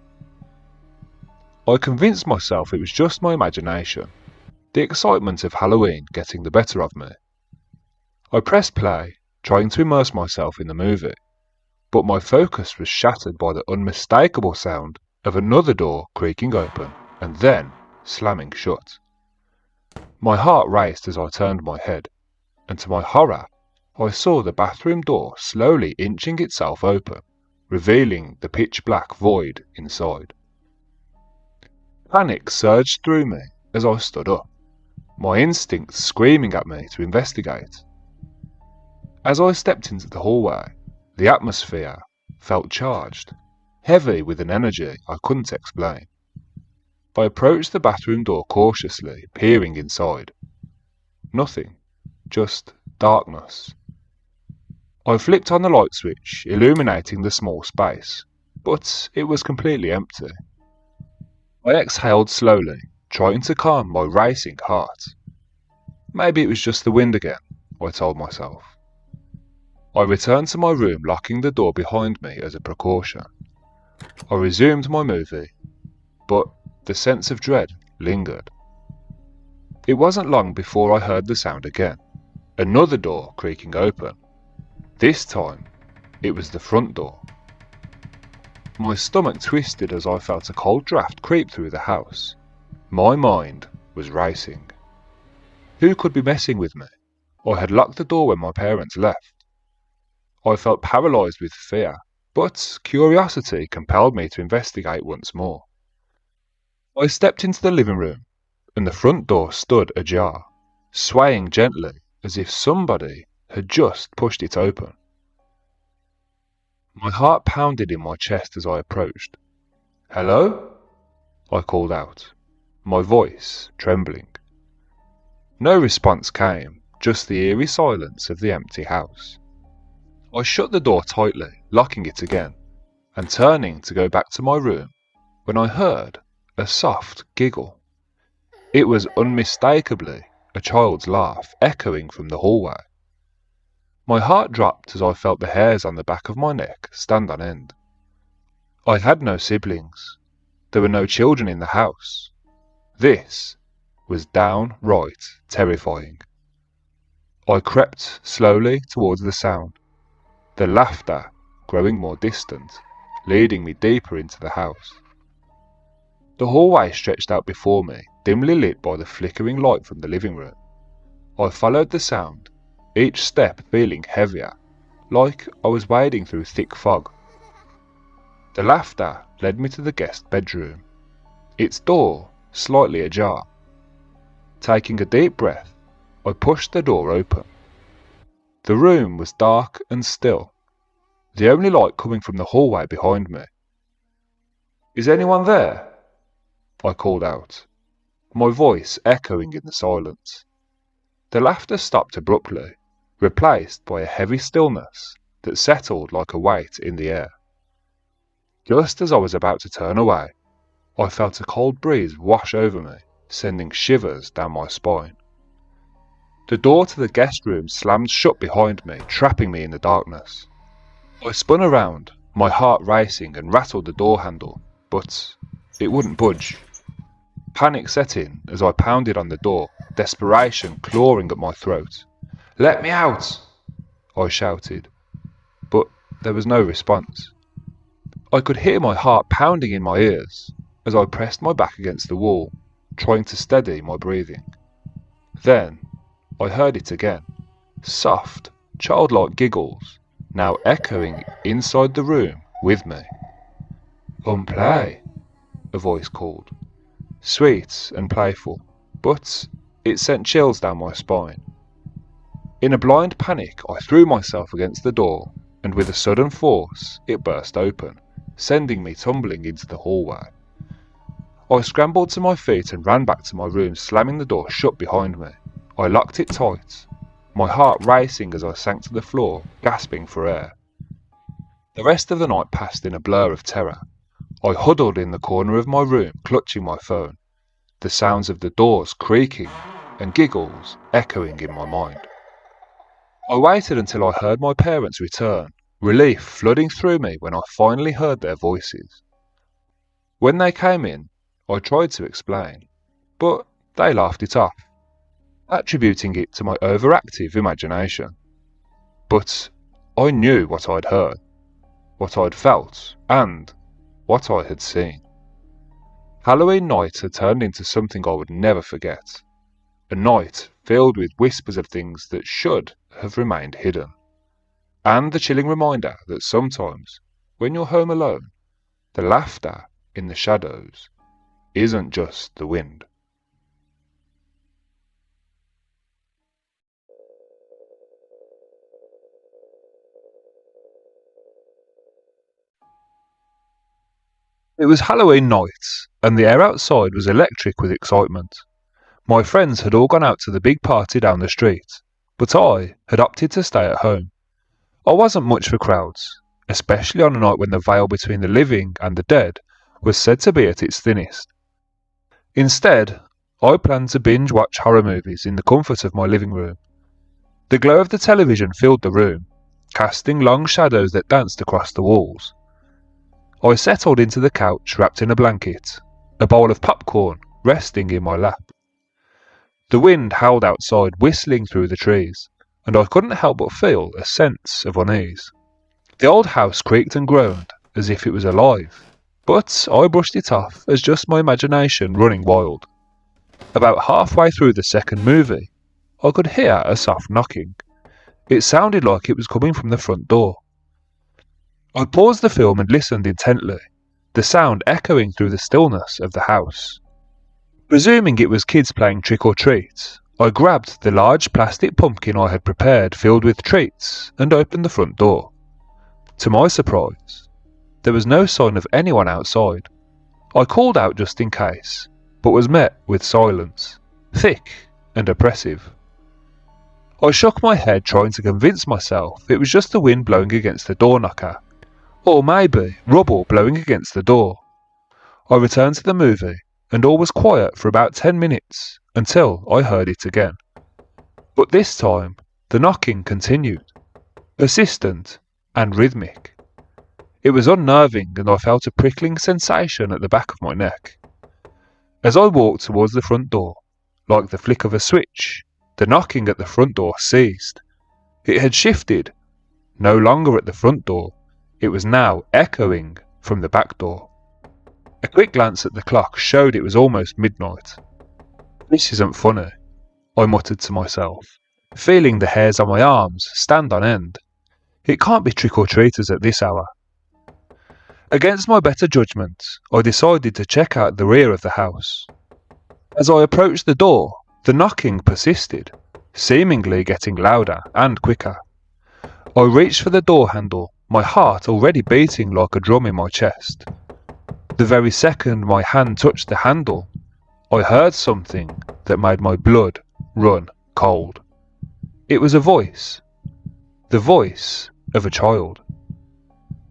I convinced myself it was just my imagination, the excitement of Halloween getting the better of me. I pressed play, trying to immerse myself in the movie, but my focus was shattered by the unmistakable sound of another door creaking open and then slamming shut. My heart raced as I turned my head, and to my horror, I saw the bathroom door slowly inching itself open, revealing the pitch-black void inside. Panic surged through me as I stood up, my instincts screaming at me to investigate. As I stepped into the hallway, the atmosphere felt charged, heavy with an energy I couldn't explain. I approached the bathroom door cautiously, peering inside. Nothing, just darkness. I flipped on the light switch, illuminating the small space, but it was completely empty. I exhaled slowly, trying to calm my racing heart. Maybe it was just the wind again, I told myself. I returned to my room, locking the door behind me as a precaution. I resumed my movie, but the sense of dread lingered. It wasn't long before I heard the sound again, another door creaking open. This time, it was the front door. My stomach twisted as I felt a cold draft creep through the house. My mind was racing. Who could be messing with me? I had locked the door when my parents left. I felt paralysed with fear, but curiosity compelled me to investigate once more. I stepped into the living room, and the front door stood ajar, swaying gently as if somebody had just pushed it open. My heart pounded in my chest as I approached. "Hello?" I called out, my voice trembling. No response came, just the eerie silence of the empty house. I shut the door tightly, locking it again, and turning to go back to my room when I heard a soft giggle. It was unmistakably a child's laugh echoing from the hallway. My heart dropped as I felt the hairs on the back of my neck stand on end. I had no siblings. There were no children in the house. This was downright terrifying. I crept slowly towards the sound, the laughter growing more distant, leading me deeper into the house. The hallway stretched out before me, dimly lit by the flickering light from the living room. I followed the sound, each step feeling heavier, like I was wading through thick fog. The laughter led me to the guest bedroom, its door slightly ajar. Taking a deep breath, I pushed the door open. The room was dark and still, the only light coming from the hallway behind me. "Is anyone there?" I called out, my voice echoing in the silence. The laughter stopped abruptly, replaced by a heavy stillness that settled like a weight in the air. Just as I was about to turn away, I felt a cold breeze wash over me, sending shivers down my spine. The door to the guest room slammed shut behind me, trapping me in the darkness. I spun around, my heart racing, and rattled the door handle, but it wouldn't budge. Panic set in as I pounded on the door, desperation clawing at my throat. "Let me out!" I shouted, but there was no response. I could hear my heart pounding in my ears as I pressed my back against the wall, trying to steady my breathing. Then I heard it again, soft, childlike giggles, now echoing inside the room with me. "Play," a voice called. sweet and playful, but it sent chills down my spine. In a blind panic, I threw myself against the door, and with a sudden force, it burst open, sending me tumbling into the hallway. I scrambled to my feet and ran back to my room, slamming the door shut behind me. I locked it tight, my heart racing as I sank to the floor, gasping for air. The rest of the night passed in a blur of terror. I huddled in the corner of my room, clutching my phone, the sounds of the doors creaking and giggles echoing in my mind. I waited until I heard my parents return, relief flooding through me when I finally heard their voices. When they came in, I tried to explain, but they laughed it off, attributing it to my overactive imagination. But I knew what I'd heard, what I'd felt, and what I had seen. Halloween night had turned into something I would never forget. A night filled with whispers of things that should have remained hidden. And the chilling reminder that sometimes, when you're home alone, the laughter in the shadows isn't just the wind. It was Halloween night, and the air outside was electric with excitement. My friends had all gone out to the big party down the street, but I had opted to stay at home. I wasn't much for crowds, especially on a night when the veil between the living and the dead was said to be at its thinnest. Instead, I planned to binge watch horror movies in the comfort of my living room. The glow of the television filled the room, casting long shadows that danced across the walls. I settled into the couch wrapped in a blanket, a bowl of popcorn resting in my lap. The wind howled outside, whistling through the trees, and I couldn't help but feel a sense of unease. The old house creaked and groaned as if it was alive, but I brushed it off as just my imagination running wild. About halfway through the second movie, I could hear a soft knocking. It sounded like it was coming from the front door. I paused the film and listened intently, the sound echoing through the stillness of the house. Presuming it was kids playing trick or treat, I grabbed the large plastic pumpkin I had prepared filled with treats and opened the front door. To my surprise, there was no sign of anyone outside. I called out just in case, but was met with silence, thick and oppressive. I shook my head trying to convince myself it was just the wind blowing against the door knocker, or maybe rubble blowing against the door. I returned to the movie, and all was quiet for about 10 minutes until I heard it again. But this time, the knocking continued, persistent and rhythmic. It was unnerving, and I felt a prickling sensation at the back of my neck. As I walked towards the front door, like the flick of a switch, the knocking at the front door ceased. It had shifted. No longer at the front door, it was now echoing from the back door. A quick glance at the clock showed it was almost midnight. This isn't funny, I muttered to myself, feeling the hairs on my arms stand on end. It can't be trick-or-treaters at this hour. Against my better judgment, I decided to check out the rear of the house. As I approached the door, the knocking persisted, seemingly getting louder and quicker. I reached for the door handle, my heart already beating like a drum in my chest. The very second my hand touched the handle, I heard something that made my blood run cold. It was a voice. The voice of a child.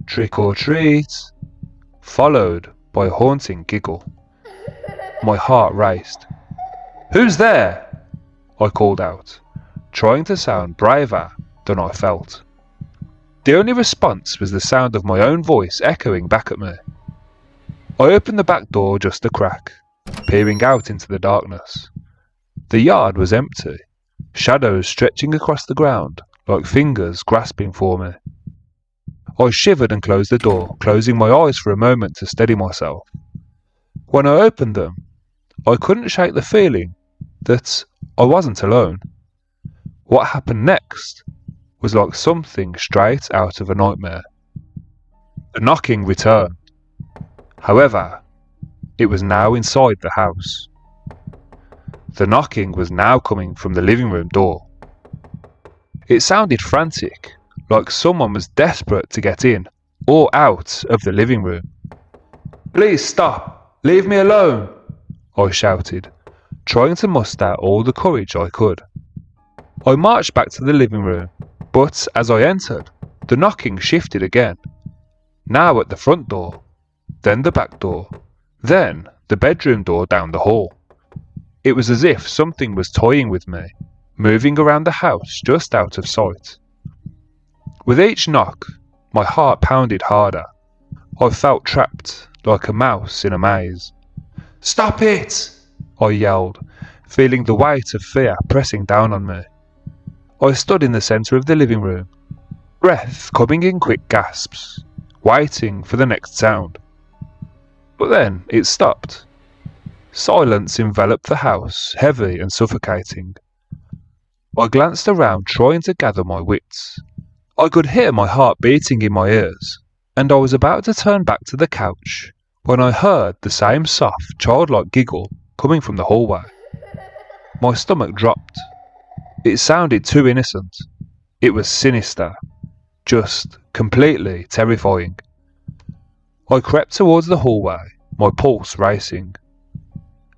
Trick or treat, followed by a haunting giggle. My heart raced. Who's there? I called out, trying to sound braver than I felt. The only response was the sound of my own voice echoing back at me. I opened the back door just a crack, peering out into the darkness. The yard was empty, shadows stretching across the ground like fingers grasping for me. I shivered and closed the door, closing my eyes for a moment to steady myself. When I opened them, I couldn't shake the feeling that I wasn't alone. What happened next was like something straight out of a nightmare. The knocking returned. However, It was now inside the house. The knocking was now coming from the living room door. It sounded frantic, like someone was desperate to get in or out of the living room. "Please stop! Leave me alone!" I shouted, trying to muster all the courage I could. I marched back to the living room, but as I entered, the knocking shifted again. Now at the front door, then the back door, then the bedroom door down the hall. It was as if something was toying with me, moving around the house just out of sight. With each knock, my heart pounded harder. I felt trapped, like a mouse in a maze. "Stop it!" I yelled, feeling the weight of fear pressing down on me. I stood in the centre of the living room, breath coming in quick gasps, waiting for the next sound. But then it stopped. Silence enveloped the house, heavy and suffocating. I glanced around, trying to gather my wits. I could hear my heart beating in my ears, and I was about to turn back to the couch when I heard the same soft, childlike giggle coming from the hallway. My stomach dropped. It sounded too innocent. It was sinister, just completely terrifying. I crept towards the hallway, my pulse racing.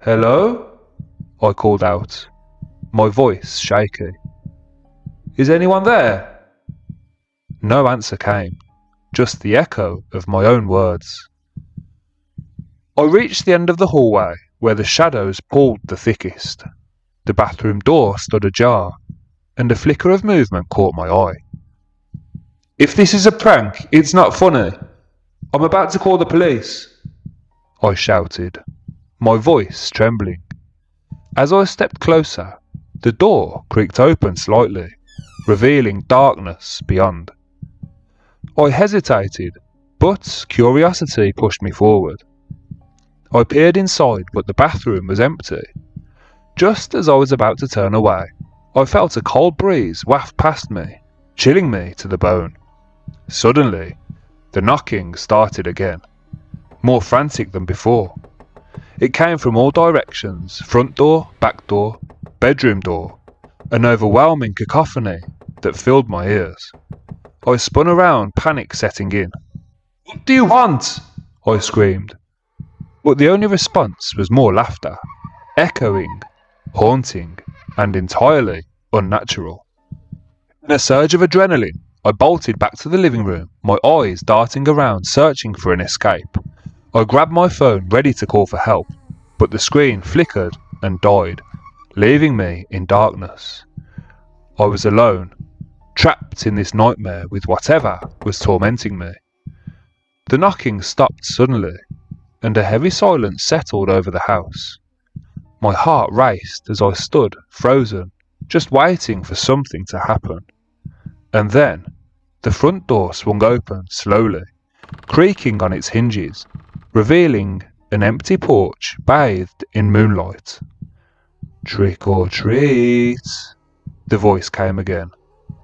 "Hello?" I called out, my voice shaky. "Is anyone there?" No answer came, just the echo of my own words. I reached the end of the hallway, where the shadows pulled the thickest. The bathroom door stood ajar, and a flicker of movement caught my eye. "If this is a prank, it's not funny. I'm about to call the police," I shouted, my voice trembling. As I stepped closer, the door creaked open slightly, revealing darkness beyond. I hesitated, but curiosity pushed me forward. I peered inside, but the bathroom was empty. Just as I was about to turn away, I felt a cold breeze waft past me, chilling me to the bone. Suddenly, the knocking started again, more frantic than before. It came from all directions, front door, back door, bedroom door, an overwhelming cacophony that filled my ears. I spun around, panic setting in. "What do you want?" I screamed. But the only response was more laughter, echoing, haunting, and entirely unnatural. In a surge of adrenaline, I bolted back to the living room, my eyes darting around, searching for an escape. I grabbed my phone, ready to call for help, but the screen flickered and died, leaving me in darkness. I was alone, trapped in this nightmare with whatever was tormenting me. The knocking stopped suddenly, and a heavy silence settled over the house. My heart raced as I stood, frozen, just waiting for something to happen. And then, the front door swung open slowly, creaking on its hinges, revealing an empty porch bathed in moonlight. "Trick or treat," the voice came again,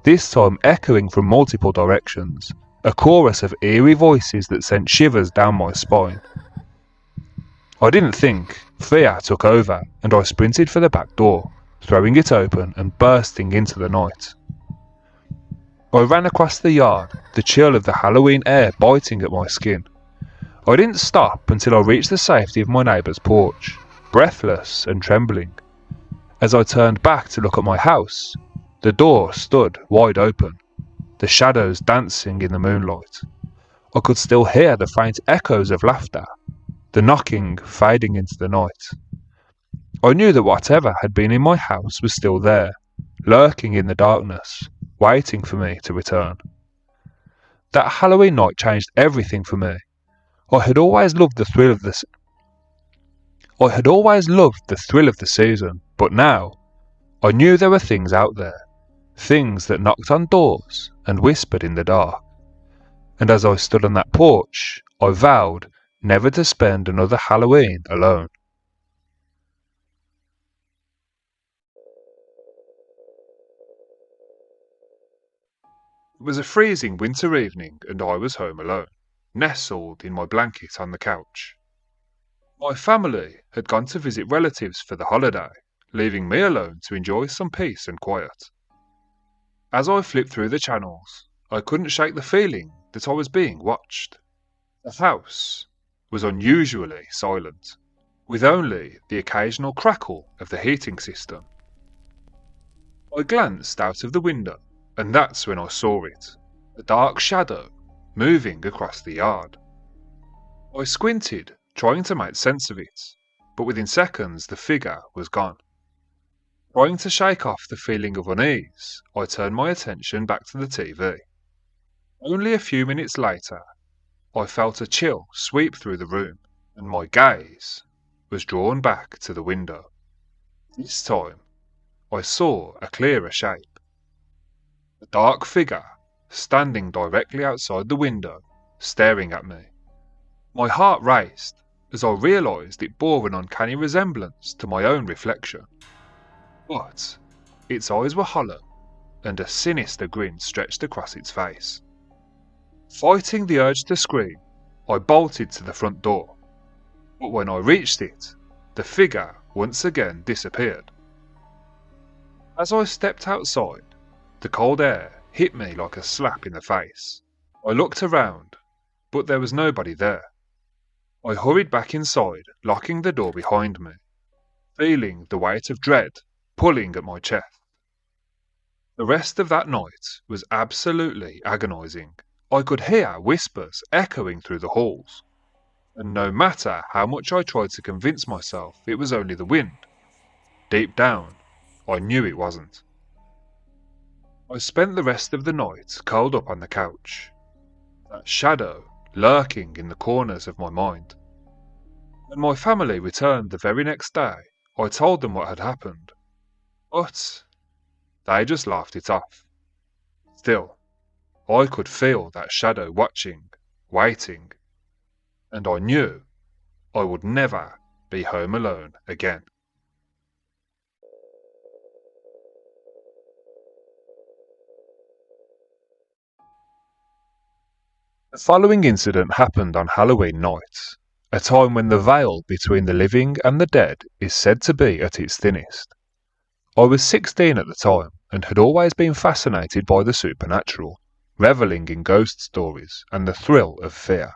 this time echoing from multiple directions, a chorus of eerie voices that sent shivers down my spine. I didn't think. Fear took over, and I sprinted for the back door, throwing it open and bursting into the night. I ran across the yard, the chill of the Halloween air biting at my skin. I didn't stop until I reached the safety of my neighbour's porch, breathless and trembling. As I turned back to look at my house, the door stood wide open, the shadows dancing in the moonlight. I could still hear the faint echoes of laughter, the knocking fading into the night. I knew that whatever had been in my house was still there, lurking in the darkness, waiting for me to return. That Halloween night changed everything for me. I had always loved the thrill of the season, but now I knew there were things out there, things that knocked on doors and whispered in the dark. And as I stood on that porch, I vowed never to spend another Halloween alone. It was a freezing winter evening, and I was home alone, nestled in my blanket on the couch. My family had gone to visit relatives for the holiday, leaving me alone to enjoy some peace and quiet. As I flipped through the channels, I couldn't shake the feeling that I was being watched. The house was unusually silent, with only the occasional crackle of the heating system. I glanced out of the window, and that's when I saw it, a dark shadow moving across the yard. I squinted, trying to make sense of it, but within seconds the figure was gone. Trying to shake off the feeling of unease, I turned my attention back to the TV. Only a few minutes later, I felt a chill sweep through the room, and my gaze was drawn back to the window. This time, I saw a clearer shape. A dark figure standing directly outside the window, staring at me. My heart raced as I realised it bore an uncanny resemblance to my own reflection. But its eyes were hollow, and a sinister grin stretched across its face. Fighting the urge to scream, I bolted to the front door. But when I reached it, the figure once again disappeared. As I stepped outside, the cold air hit me like a slap in the face. I looked around, but there was nobody there. I hurried back inside, locking the door behind me, feeling the weight of dread pulling at my chest. The rest of that night was absolutely agonizing. I could hear whispers echoing through the halls, and no matter how much I tried to convince myself it was only the wind, deep down, I knew it wasn't. I spent the rest of the night curled up on the couch, that shadow lurking in the corners of my mind. When my family returned the very next day, I told them what had happened, but they just laughed it off. Still, I could feel that shadow watching, waiting, and I knew I would never be home alone again. The following incident happened on Halloween night, a time when the veil between the living and the dead is said to be at its thinnest. I was 16 at the time and had always been fascinated by the supernatural, revelling in ghost stories and the thrill of fear.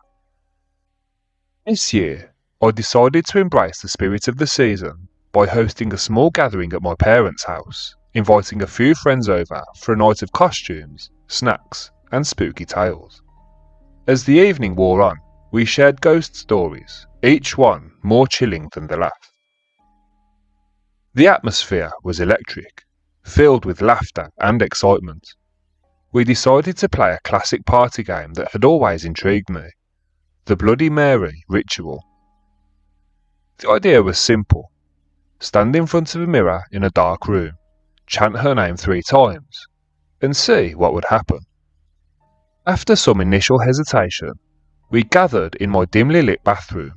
This year, I decided to embrace the spirit of the season by hosting a small gathering at my parents' house, inviting a few friends over for a night of costumes, snacks, and spooky tales. As the evening wore on, we shared ghost stories, each one more chilling than the last. The atmosphere was electric, filled with laughter and excitement. We decided to play a classic party game that had always intrigued me, the Bloody Mary ritual. The idea was simple. Stand in front of a mirror in a dark room, chant her name 3 times, and see what would happen. After some initial hesitation, we gathered in my dimly lit bathroom,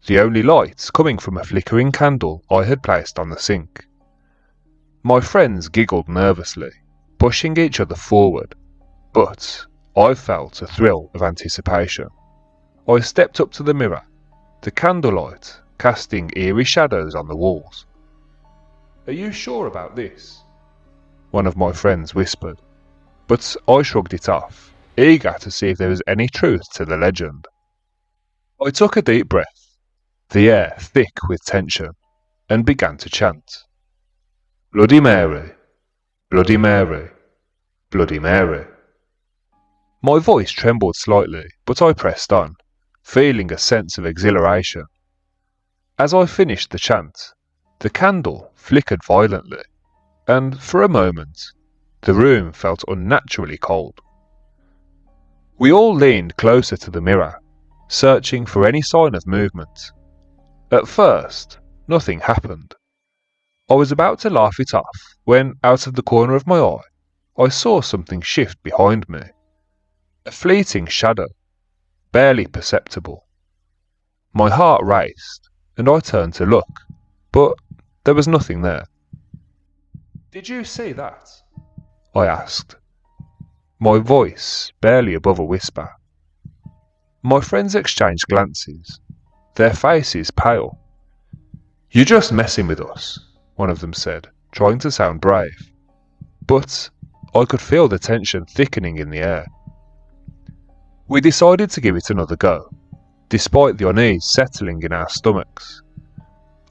the only lights coming from a flickering candle I had placed on the sink. My friends giggled nervously, pushing each other forward, but I felt a thrill of anticipation. I stepped up to the mirror, the candlelight casting eerie shadows on the walls. "Are you sure about this?" one of my friends whispered, but I shrugged it off, eager to see if there was any truth to the legend. I took a deep breath, the air thick with tension, and began to chant. "Bloody Mary, Bloody Mary, Bloody Mary." My voice trembled slightly, but I pressed on, feeling a sense of exhilaration. As I finished the chant, the candle flickered violently, and for a moment, the room felt unnaturally cold. We all leaned closer to the mirror, searching for any sign of movement. At first, nothing happened. I was about to laugh it off when, out of the corner of my eye, I saw something shift behind me. A fleeting shadow, barely perceptible. My heart raced, and I turned to look, but there was nothing there. "Did you see that?" I asked, my voice barely above a whisper. My friends exchanged glances, their faces pale. "You're just messing with us," one of them said, trying to sound brave. But I could feel the tension thickening in the air. We decided to give it another go, despite the unease settling in our stomachs.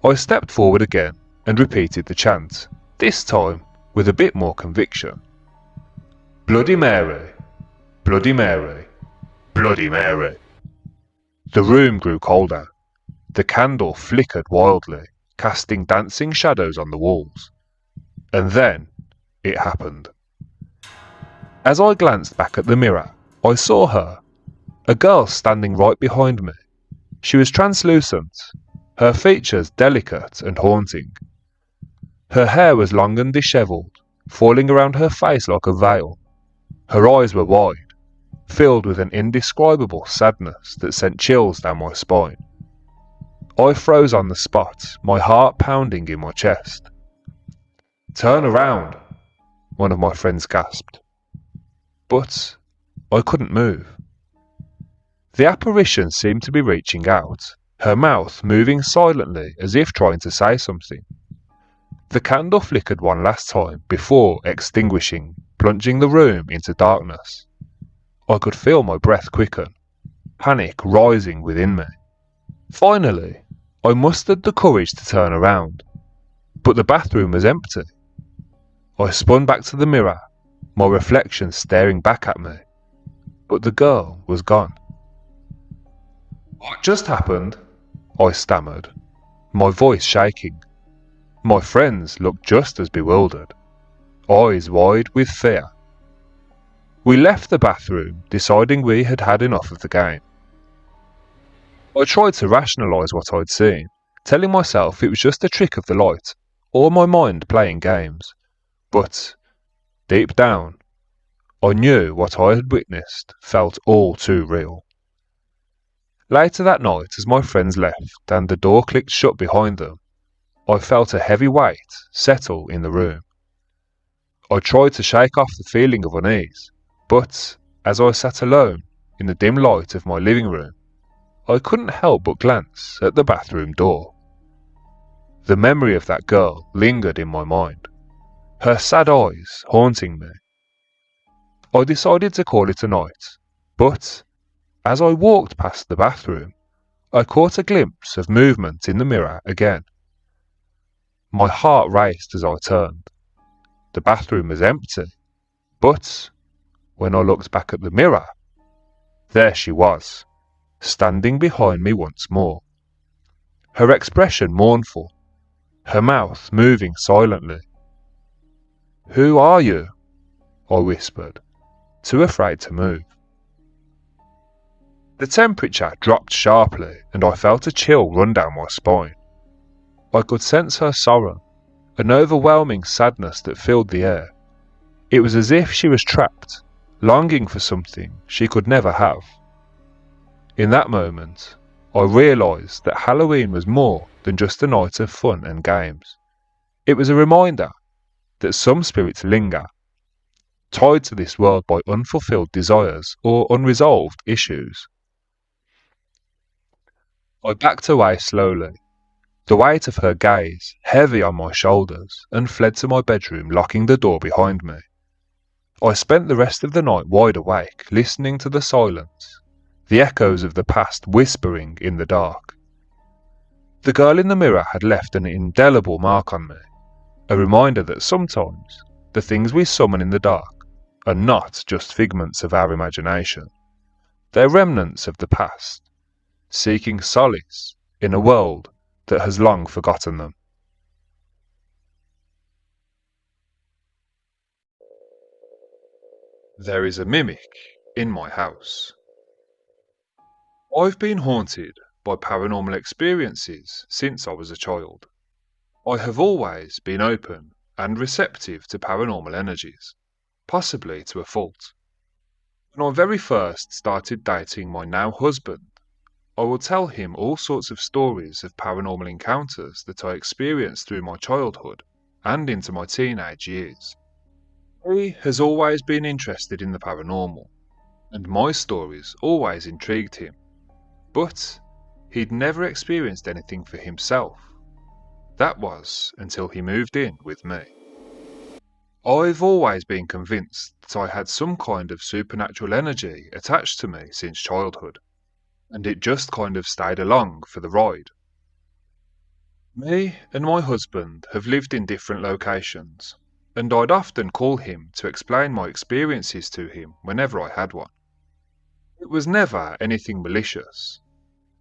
I stepped forward again and repeated the chant, this time with a bit more conviction. "Bloody Mary, Bloody Mary, Bloody Mary." The room grew colder. The candle flickered wildly, casting dancing shadows on the walls. And then it happened. As I glanced back at the mirror, I saw her, a girl standing right behind me. She was translucent, her features delicate and haunting. Her hair was long and dishevelled, falling around her face like a veil. Her eyes were wide, filled with an indescribable sadness that sent chills down my spine. I froze on the spot, my heart pounding in my chest. "Turn around," one of my friends gasped. But I couldn't move. The apparition seemed to be reaching out, her mouth moving silently as if trying to say something. The candle flickered one last time before extinguishing, plunging the room into darkness. I could feel my breath quicken, panic rising within me. Finally, I mustered the courage to turn around, but the bathroom was empty. I spun back to the mirror, my reflection staring back at me, but the girl was gone. "What just happened?" I stammered, my voice shaking. My friends looked just as bewildered, eyes wide with fear. We left the bathroom, deciding we had had enough of the game. I tried to rationalise what I'd seen, telling myself it was just a trick of the light, or my mind playing games. But, deep down, I knew what I had witnessed felt all too real. Later that night, as my friends left and the door clicked shut behind them, I felt a heavy weight settle in the room. I tried to shake off the feeling of unease, but as I sat alone in the dim light of my living room, I couldn't help but glance at the bathroom door. The memory of that girl lingered in my mind, her sad eyes haunting me. I decided to call it a night, but as I walked past the bathroom, I caught a glimpse of movement in the mirror again. My heart raced as I turned. The bathroom was empty, but when I looked back at the mirror, there she was, standing behind me once more. Her expression mournful, her mouth moving silently. "Who are you?" I whispered, too afraid to move. The temperature dropped sharply and I felt a chill run down my spine. I could sense her sorrow, an overwhelming sadness that filled the air. It was as if she was trapped, longing for something she could never have. In that moment, I realised that Halloween was more than just a night of fun and games. It was a reminder that some spirits linger, tied to this world by unfulfilled desires or unresolved issues. I backed away slowly, the weight of her gaze heavy on my shoulders, and fled to my bedroom, locking the door behind me. I spent the rest of the night wide awake, listening to the silence, the echoes of the past whispering in the dark. The girl in the mirror had left an indelible mark on me, a reminder that sometimes the things we summon in the dark are not just figments of our imagination. They're remnants of the past, seeking solace in a world that has long forgotten them. There is a mimic in my house. I've been haunted by paranormal experiences since I was a child. I have always been open and receptive to paranormal energies, possibly to a fault. When I very first started dating my now husband, I will tell him all sorts of stories of paranormal encounters that I experienced through my childhood and into my teenage years. He has always been interested in the paranormal, and my stories always intrigued him. But he'd never experienced anything for himself. That was until he moved in with me. I've always been convinced that I had some kind of supernatural energy attached to me since childhood, and it just kind of stayed along for the ride. Me and my husband have lived in different locations, and I'd often call him to explain my experiences to him whenever I had one. It was never anything malicious,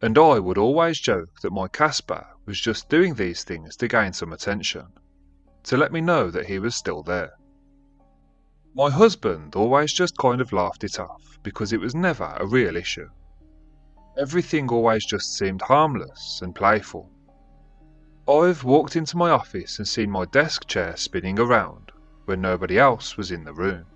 and I would always joke that my Casper was just doing these things to gain some attention, to let me know that he was still there. My husband always just kind of laughed it off because it was never a real issue. Everything always just seemed harmless and playful. I've walked into my office and seen my desk chair spinning around when nobody else was in the room.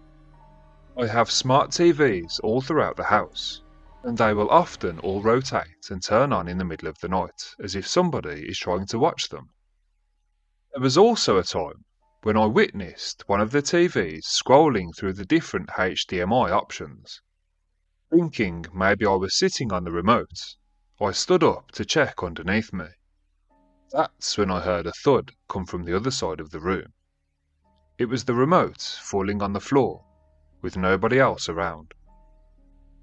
I have smart TVs all throughout the house, and they will often all rotate and turn on in the middle of the night as if somebody is trying to watch them. There was also a time when I witnessed one of the TVs scrolling through the different HDMI options. Thinking maybe I was sitting on the remote, I stood up to check underneath me. That's when I heard a thud come from the other side of the room. It was the remote falling on the floor, with nobody else around.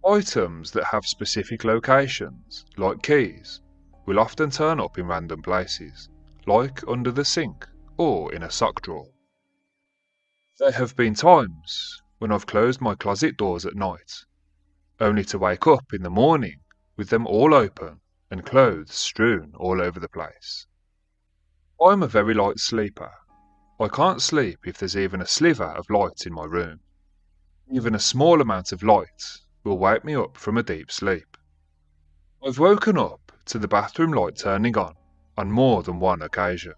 Items that have specific locations, like keys, will often turn up in random places, like under the sink or in a sock drawer. There have been times when I've closed my closet doors at night, only to wake up in the morning with them all open and clothes strewn all over the place. I'm a very light sleeper. I can't sleep if there's even a sliver of light in my room. Even a small amount of light will wake me up from a deep sleep. I've woken up to the bathroom light turning on more than one occasion.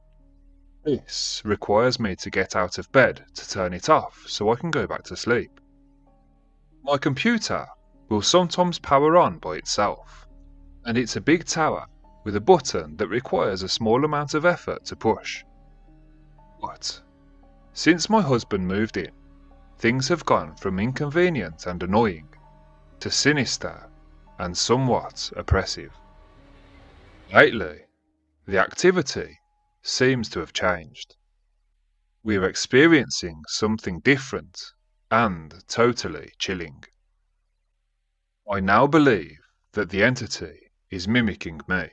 This requires me to get out of bed to turn it off so I can go back to sleep. My computer will sometimes power on by itself, and it's a big tower with a button that requires a small amount of effort to push. But since my husband moved in, things have gone from inconvenient and annoying to sinister and somewhat oppressive. Lately, the activity seems to have changed. We're experiencing something different and totally chilling. I now believe that the entity is mimicking me.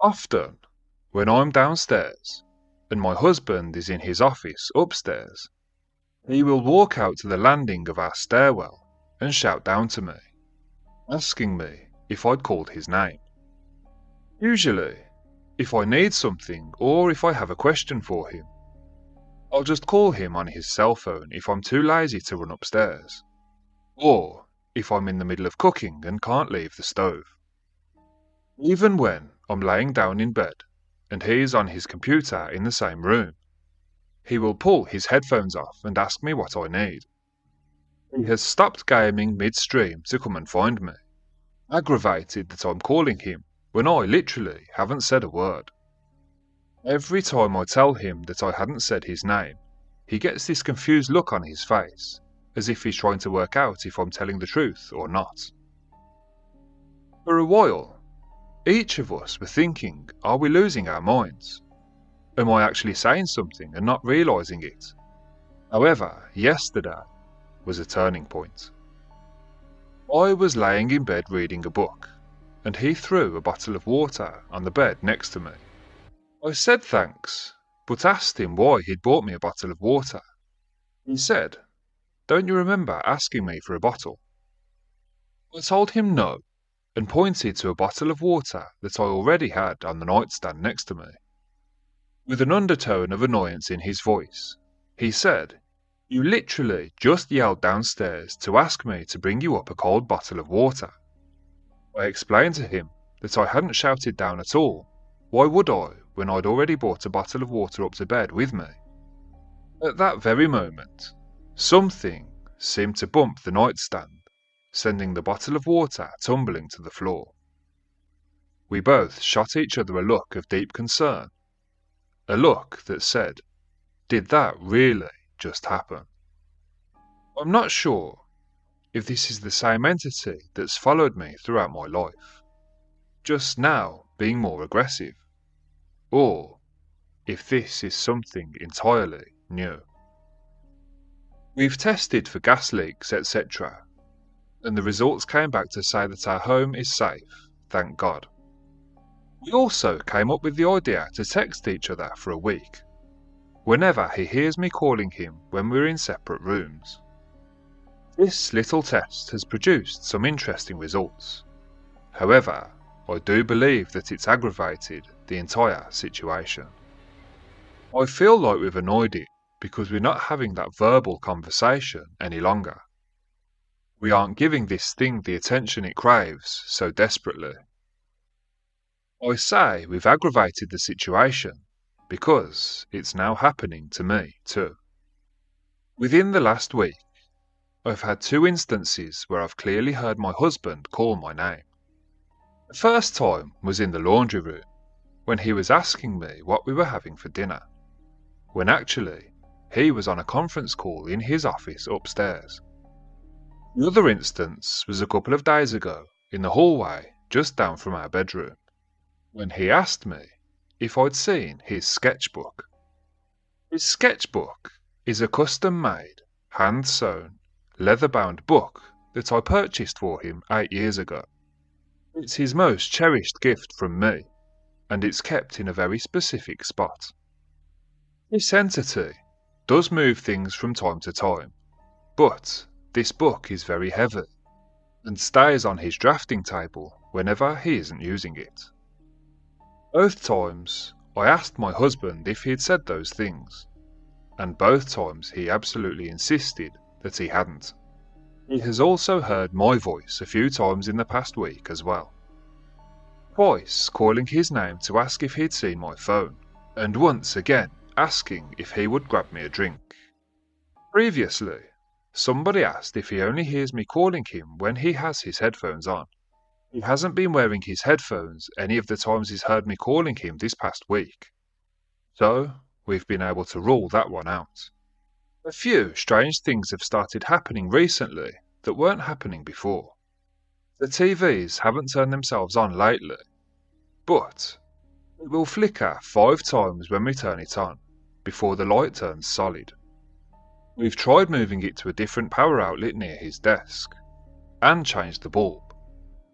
Often, when I'm downstairs and my husband is in his office upstairs, he will walk out to the landing of our stairwell and shout down to me, asking me if I'd called his name. Usually, if I need something or if I have a question for him, I'll just call him on his cell phone if I'm too lazy to run upstairs, or if I'm in the middle of cooking and can't leave the stove. Even when I'm laying down in bed and he's on his computer in the same room, he will pull his headphones off and ask me what I need. He has stopped gaming midstream to come and find me, aggravated that I'm calling him when I literally haven't said a word. Every time I tell him that I hadn't said his name, he gets this confused look on his face, as if he's trying to work out if I'm telling the truth or not. For a while, each of us were thinking, are we losing our minds? Am I actually saying something and not realising it? However, yesterday was a turning point. I was laying in bed reading a book, and he threw a bottle of water on the bed next to me. I said thanks, but asked him why he'd bought me a bottle of water. He said, "Don't you remember asking me for a bottle?" I told him no, and pointed to a bottle of water that I already had on the nightstand next to me. With an undertone of annoyance in his voice, he said, "You literally just yelled downstairs to ask me to bring you up a cold bottle of water." I explained to him that I hadn't shouted down at all. Why would I, when I'd already brought a bottle of water up to bed with me? At that very moment, something seemed to bump the nightstand, sending the bottle of water tumbling to the floor. We both shot each other a look of deep concern, a look that said, "Did that really just happen?" I'm not sure if this is the same entity that's followed me throughout my life. just now being more aggressive, or if this is something entirely new. We've tested for gas leaks, etc., and the results came back to say that our home is safe, thank God. We also came up with the idea to text each other for a week, whenever he hears me calling him when we're in separate rooms. This little test has produced some interesting results. However, I do believe that it's aggravated the entire situation. I feel like we've annoyed it because we're not having that verbal conversation any longer. We aren't giving this thing the attention it craves so desperately. I say we've aggravated the situation because it's now happening to me too. Within the last week, I've had 2 instances where I've clearly heard my husband call my name. The first time was in the laundry room, when he was asking me what we were having for dinner, when actually he was on a conference call in his office upstairs. The other instance was a couple of days ago in the hallway just down from our bedroom, when he asked me if I'd seen his sketchbook. His sketchbook is a custom-made, hand-sewn, leather-bound book that I purchased for him 8 years ago. It's his most cherished gift from me, and it's kept in a very specific spot. This entity does move things from time to time, but this book is very heavy, and stays on his drafting table whenever he isn't using it. Both times I asked my husband if he had said those things, and both times he absolutely insisted that he hadn't. He has also heard my voice a few times in the past week as well. Twice calling his name to ask if he'd seen my phone, and once again asking if he would grab me a drink. Previously, somebody asked if he only hears me calling him when he has his headphones on. He hasn't been wearing his headphones any of the times he's heard me calling him this past week. So, we've been able to rule that one out. A few strange things have started happening recently that weren't happening before. The TVs haven't turned themselves on lately, but it will flicker 5 times when we turn it on, before the light turns solid. We've tried moving it to a different power outlet near his desk, and changed the bulb,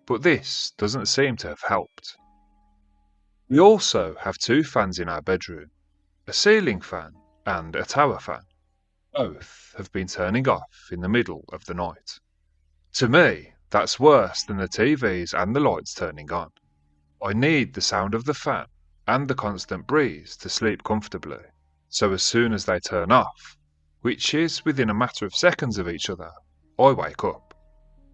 but this doesn't seem to have helped. We also have 2 fans in our bedroom, a ceiling fan and a tower fan. Both have been turning off in the middle of the night. To me, that's worse than the TVs and the lights turning on. I need the sound of the fan and the constant breeze to sleep comfortably, so as soon as they turn off, which is within a matter of seconds of each other, I wake up.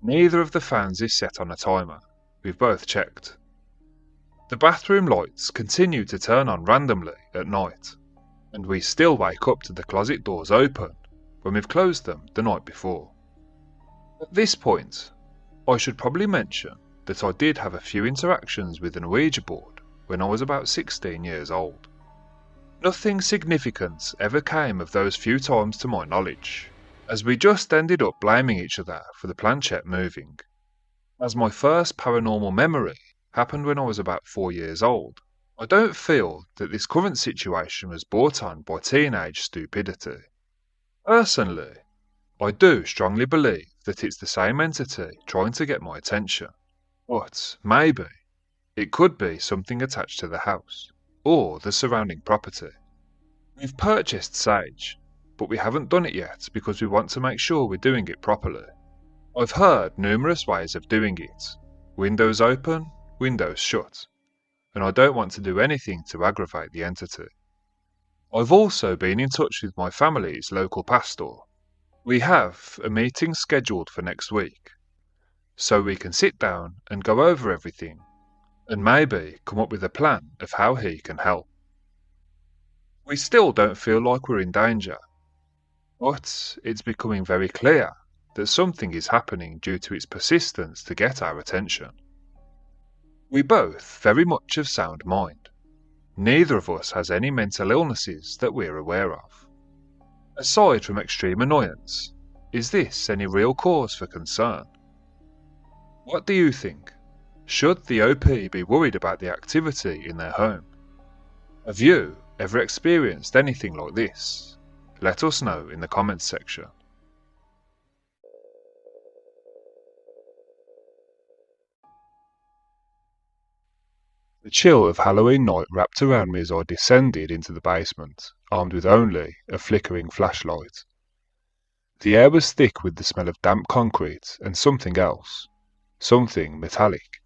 Neither of the fans is set on a timer, we've both checked. The bathroom lights continue to turn on randomly at night, and we still wake up to the closet doors open when we've closed them the night before. At this point, I should probably mention that I did have a few interactions with an Ouija board when I was about 16 years old. Nothing significant ever came of those few times to my knowledge, as we just ended up blaming each other for the planchette moving. As my first paranormal memory happened when I was about 4 years old, I don't feel that this current situation was brought on by teenage stupidity. Personally, I do strongly believe that it's the same entity trying to get my attention, but maybe it could be something attached to the house or the surrounding property. We've purchased sage, but we haven't done it yet because we want to make sure we're doing it properly. I've heard numerous ways of doing it, windows open, windows shut, and I don't want to do anything to aggravate the entity. I've also been in touch with my family's local pastor. We have a meeting scheduled for next week, so we can sit down and go over everything, and maybe come up with a plan of how he can help. We still don't feel like we're in danger, but it's becoming very clear that something is happening due to its persistence to get our attention. We both very much of sound mind. Neither of us has any mental illnesses that we're aware of. Aside from extreme annoyance, is this any real cause for concern? What do you think? Should the OP be worried about the activity in their home? Have you ever experienced anything like this? Let us know in the comments section. The chill of Halloween night wrapped around me as I descended into the basement, armed with only a flickering flashlight. The air was thick with the smell of damp concrete and something else, something metallic.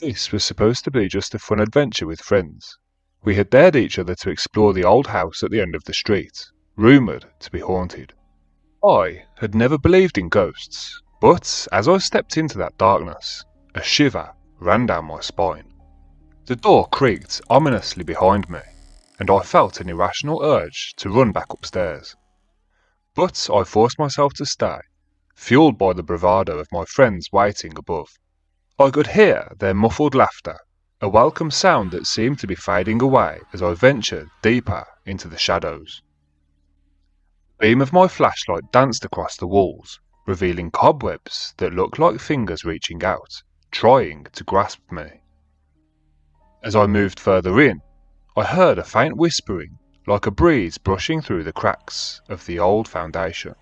This was supposed to be just a fun adventure with friends. We had dared each other to explore the old house at the end of the street, rumoured to be haunted. I had never believed in ghosts, but as I stepped into that darkness, a shiver ran down my spine. The door creaked ominously behind me, and I felt an irrational urge to run back upstairs. But I forced myself to stay, fueled by the bravado of my friends waiting above. I could hear their muffled laughter, a welcome sound that seemed to be fading away as I ventured deeper into the shadows. The beam of my flashlight danced across the walls, revealing cobwebs that looked like fingers reaching out, trying to grasp me. As I moved further in, I heard a faint whispering, like a breeze brushing through the cracks of the old foundation.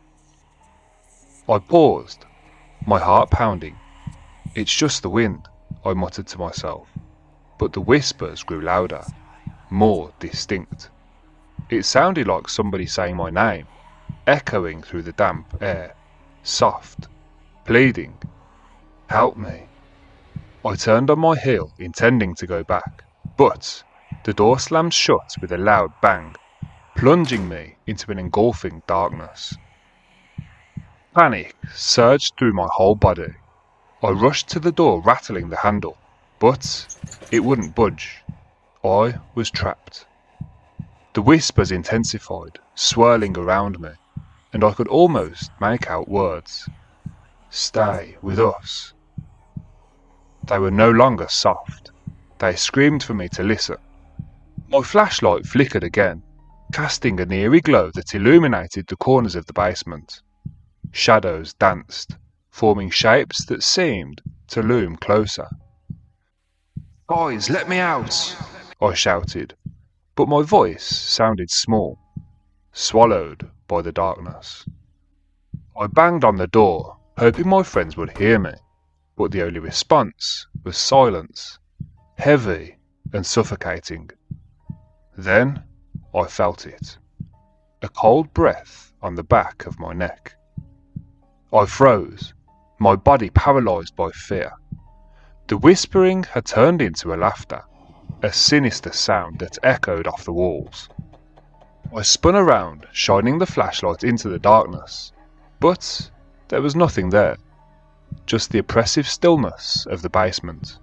I paused, my heart pounding. It's just the wind, I muttered to myself, but the whispers grew louder, more distinct. It sounded like somebody saying my name, echoing through the damp air, soft, pleading, "Help me." I turned on my heel, intending to go back, but the door slammed shut with a loud bang, plunging me into an engulfing darkness. Panic surged through my whole body. I rushed to the door, rattling the handle, but it wouldn't budge. I was trapped. The whispers intensified, swirling around me, and I could almost make out words. "Stay with us." They were no longer soft. They screamed for me to listen. My flashlight flickered again, casting an eerie glow that illuminated the corners of the basement. Shadows danced, forming shapes that seemed to loom closer. "Guys, let me out!" I shouted, but my voice sounded small, swallowed by the darkness. I banged on the door, hoping my friends would hear me, but the only response was silence, heavy and suffocating. Then I felt it, a cold breath on the back of my neck. I froze, my body paralysed by fear. The whispering had turned into a laughter, a sinister sound that echoed off the walls. I spun around, shining the flashlight into the darkness, but there was nothing there, just the oppressive stillness of the basement.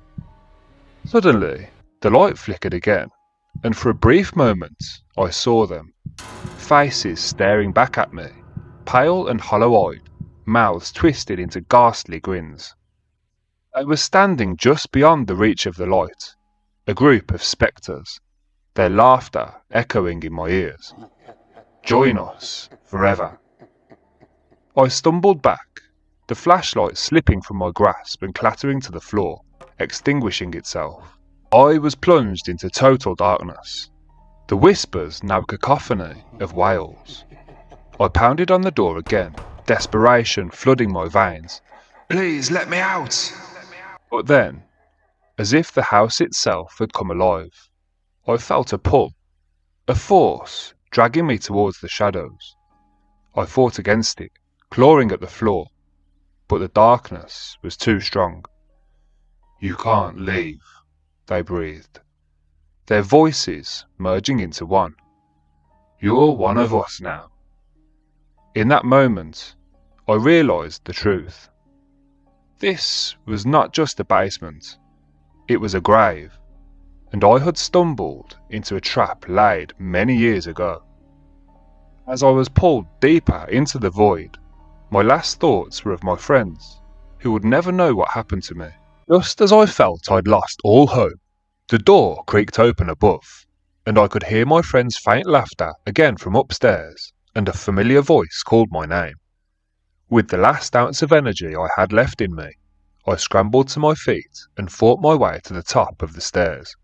Suddenly, the light flickered again, and for a brief moment I saw them, faces staring back at me, pale and hollow-eyed, mouths twisted into ghastly grins. They were standing just beyond the reach of the light, a group of spectres, their laughter echoing in my ears. "Join us forever." I stumbled back, the flashlight slipping from my grasp and clattering to the floor, extinguishing itself. I was plunged into total darkness, the whispers now a cacophony of wails. I pounded on the door again, desperation flooding my veins. "Please let me out!" But then, as if the house itself had come alive, I felt a pull, a force dragging me towards the shadows. I fought against it, clawing at the floor, but the darkness was too strong. "You can't leave," they breathed, their voices merging into one. "You're one of us now." In that moment, I realised the truth. This was not just a basement, it was a grave, and I had stumbled into a trap laid many years ago. As I was pulled deeper into the void, my last thoughts were of my friends, who would never know what happened to me. Just as I felt I'd lost all hope, the door creaked open above, and I could hear my friend's faint laughter again from upstairs, and a familiar voice called my name. With the last ounce of energy I had left in me, I scrambled to my feet and fought my way to the top of the stairs.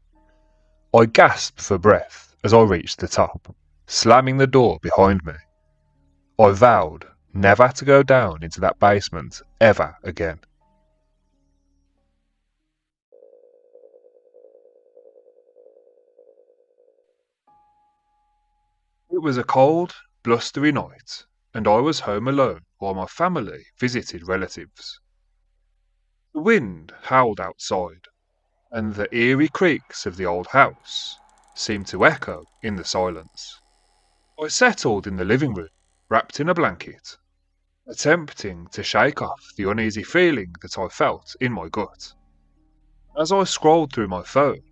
I gasped for breath as I reached the top, slamming the door behind me. I vowed never to go down into that basement ever again. It was a cold, blustery night, and I was home alone while my family visited relatives. The wind howled outside, and the eerie creaks of the old house seemed to echo in the silence. I settled in the living room, wrapped in a blanket, attempting to shake off the uneasy feeling that I felt in my gut. As I scrolled through my phone,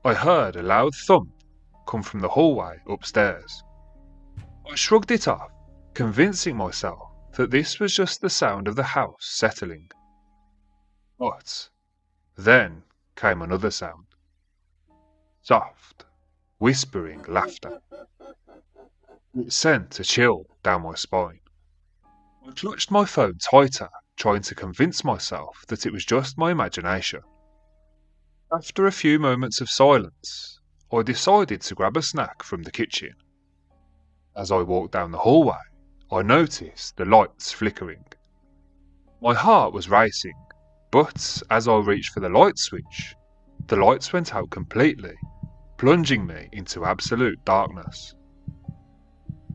I heard a loud thump come from the hallway upstairs. I shrugged it off, convincing myself that this was just the sound of the house settling. But then came another sound. Soft, whispering laughter. It sent a chill down my spine. I clutched my phone tighter, trying to convince myself that it was just my imagination. After a few moments of silence, I decided to grab a snack from the kitchen. As I walked down the hallway, I noticed the lights flickering. My heart was racing, but as I reached for the light switch, the lights went out completely, plunging me into absolute darkness.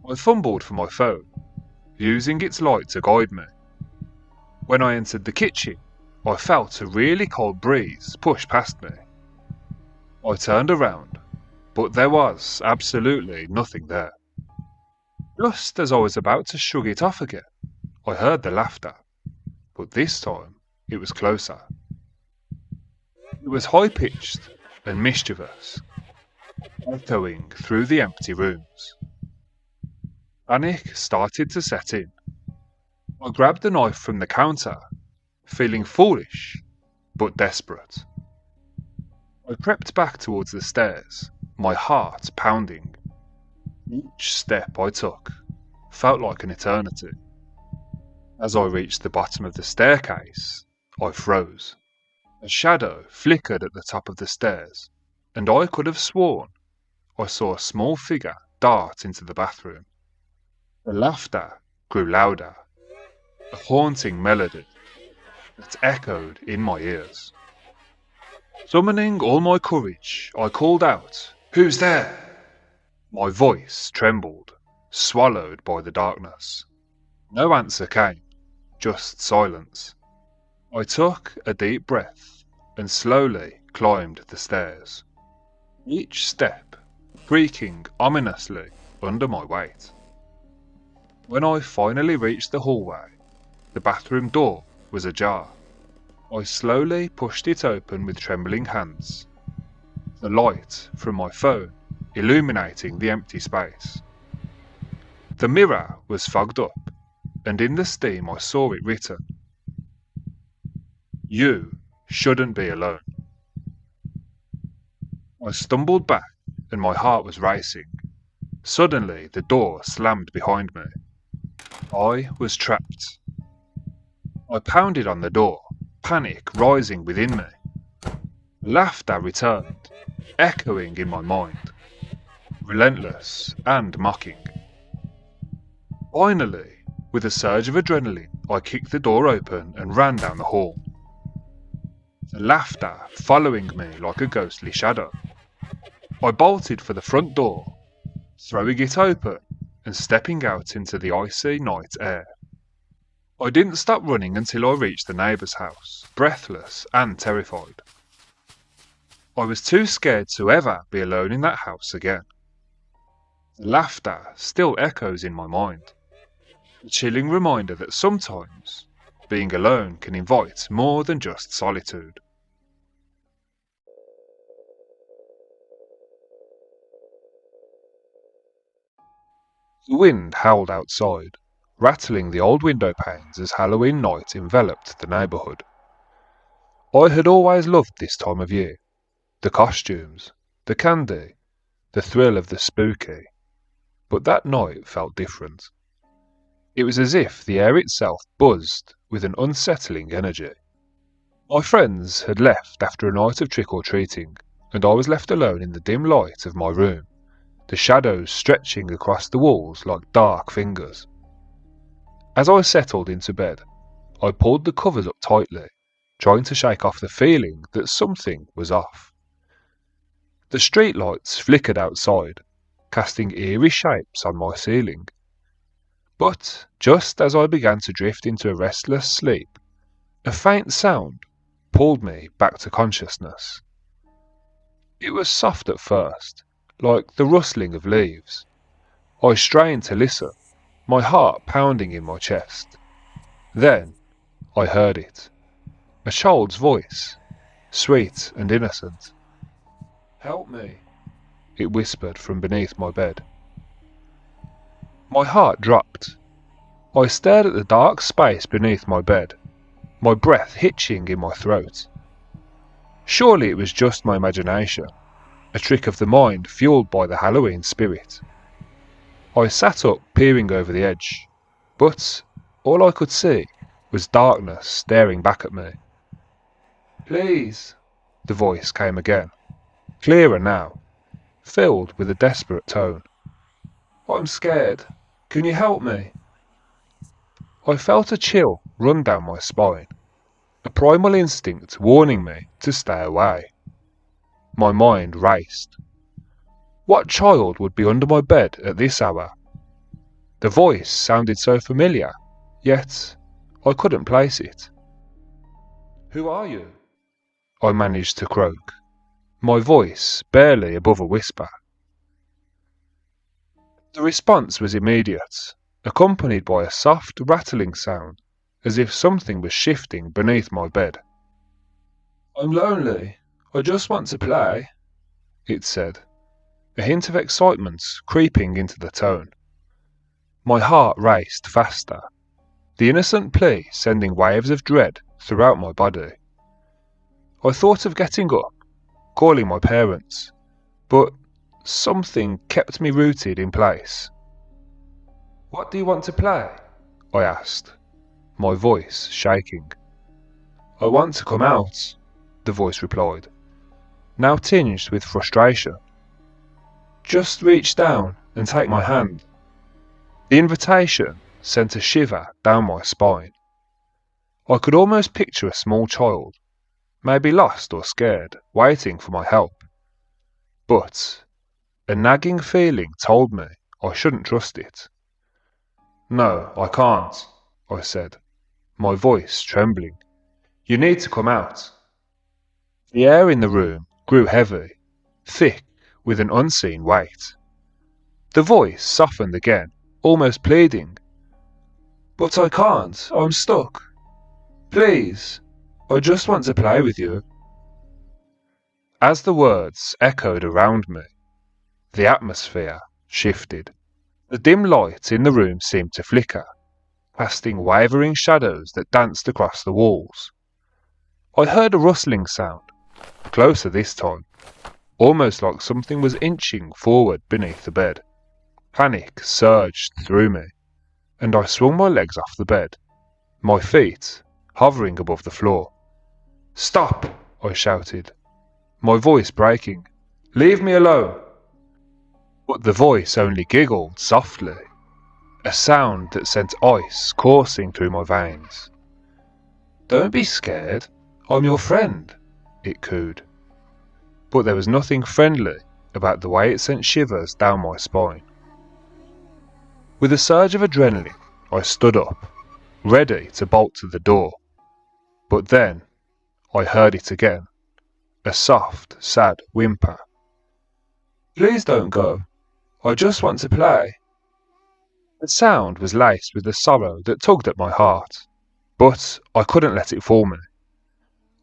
I fumbled for my phone, using its light to guide me. When I entered the kitchen, I felt a really cold breeze push past me. I turned around, but there was absolutely nothing there. Just as I was about to shrug it off again, I heard the laughter, but this time it was closer. It was high-pitched and mischievous, echoing through the empty rooms. Panic started to set in. I grabbed a knife from the counter, feeling foolish but desperate. I crept back towards the stairs, my heart pounding. Each step I took felt like an eternity. As I reached the bottom of the staircase, I froze. A shadow flickered at the top of the stairs, and I could have sworn I saw a small figure dart into the bathroom. The laughter grew louder, a haunting melody that echoed in my ears. Summoning all my courage, I called out, "Who's there?" My voice trembled, swallowed by the darkness. No answer came, just silence. I took a deep breath and slowly climbed the stairs, each step creaking ominously under my weight. When I finally reached the hallway, the bathroom door was ajar. I slowly pushed it open with trembling hands, the light from my phone illuminating the empty space. The mirror was fogged up, and in the steam I saw it written, "You shouldn't be alone." I stumbled back and my heart was racing. Suddenly the door slammed behind me. I was trapped. I pounded on the door, panic rising within me. Laughter returned, echoing in my mind, relentless and mocking. Finally, with a surge of adrenaline, I kicked the door open and ran down the hall. The laughter following me like a ghostly shadow. I bolted for the front door, throwing it open and stepping out into the icy night air. I didn't stop running until I reached the neighbour's house, breathless and terrified. I was too scared to ever be alone in that house again. The laughter still echoes in my mind, a chilling reminder that sometimes being alone can invite more than just solitude. The wind howled outside, rattling the old window panes as Halloween night enveloped the neighbourhood. I had always loved this time of year. The costumes, the candy, the thrill of the spooky. But that night felt different. It was as if the air itself buzzed with an unsettling energy. My friends had left after a night of trick-or-treating, and I was left alone in the dim light of my room, the shadows stretching across the walls like dark fingers. As I settled into bed, I pulled the covers up tightly, trying to shake off the feeling that something was off. The streetlights flickered outside, casting eerie shapes on my ceiling. But just as I began to drift into a restless sleep, a faint sound pulled me back to consciousness. It was soft at first, like the rustling of leaves. I strained to listen, my heart pounding in my chest. Then I heard it. A child's voice, sweet and innocent. "Help me," it whispered from beneath my bed. My heart dropped. I stared at the dark space beneath my bed, my breath hitching in my throat. Surely it was just my imagination, a trick of the mind fueled by the Halloween spirit. I sat up, peering over the edge, but all I could see was darkness staring back at me. "Please," the voice came again, clearer now, filled with a desperate tone. "I'm scared. Can you help me?" I felt a chill run down my spine, a primal instinct warning me to stay away. My mind raced. What child would be under my bed at this hour? The voice sounded so familiar, yet I couldn't place it. "Who are you?" I managed to croak, my voice barely above a whisper. The response was immediate, accompanied by a soft rattling sound, as if something was shifting beneath my bed. "I'm lonely. I just want to play," it said, a hint of excitement creeping into the tone. My heart raced faster, the innocent plea sending waves of dread throughout my body. I thought of getting up, calling my parents, but something kept me rooted in place. "What do you want to play?" I asked, my voice shaking. "I want to come out," the voice replied, now tinged with frustration. "Just reach down and take my hand." The invitation sent a shiver down my spine. I could almost picture a small child, maybe lost or scared, waiting for my help. But a nagging feeling told me I shouldn't trust it. "No, I can't," I said, my voice trembling. "You need to come out." The air in the room grew heavy, thick with an unseen weight. The voice softened again, almost pleading. "But I can't, I'm stuck. Please, I just want to play with you." As the words echoed around me, the atmosphere shifted. The dim light in the room seemed to flicker, casting wavering shadows that danced across the walls. I heard a rustling sound, closer this time, almost like something was inching forward beneath the bed. Panic surged through me, and I swung my legs off the bed, my feet hovering above the floor. "Stop!" I shouted, my voice breaking. "Leave me alone!" But the voice only giggled softly, a sound that sent ice coursing through my veins. "Don't be scared, I'm your friend," it cooed. But there was nothing friendly about the way it sent shivers down my spine. With a surge of adrenaline, I stood up, ready to bolt to the door. But then I heard it again, a soft, sad whimper. "Please don't go. I just want to play." The sound was laced with a sorrow that tugged at my heart, but I couldn't let it fool me.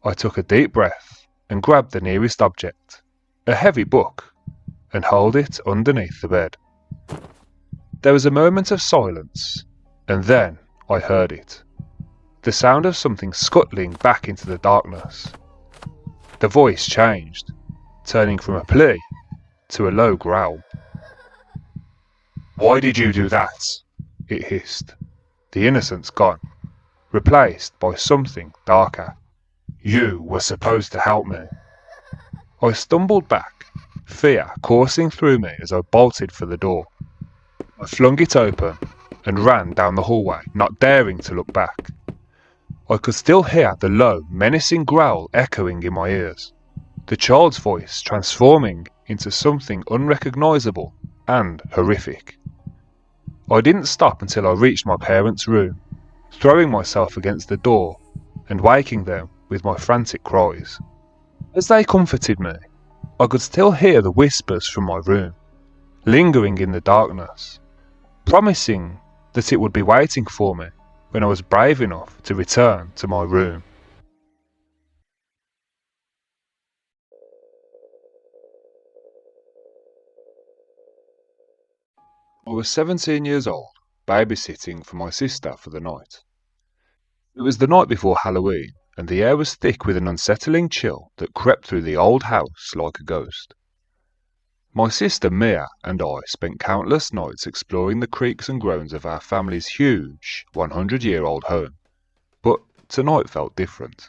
I took a deep breath and grabbed the nearest object, a heavy book, and held it underneath the bed. There was a moment of silence, and then I heard it. The sound of something scuttling back into the darkness. The voice changed, turning from a plea to a low growl. "Why did you do that?" it hissed, the innocence gone, replaced by something darker. You were supposed to help me. I stumbled back, fear coursing through me as I bolted for the door. I flung it open and ran down the hallway, not daring to look back. I could still hear the low, menacing growl echoing in my ears, the child's voice transforming into something unrecognisable and horrific. I didn't stop until I reached my parents' room, throwing myself against the door and waking them with my frantic cries. As they comforted me, I could still hear the whispers from my room, lingering in the darkness, promising that it would be waiting for me when I was brave enough to return to my room. I was 17 years old, babysitting for my sister for the night. It was the night before Halloween, and the air was thick with an unsettling chill that crept through the old house like a ghost. My sister Mia and I spent countless nights exploring the creaks and groans of our family's huge, 100-year-old home, but tonight felt different.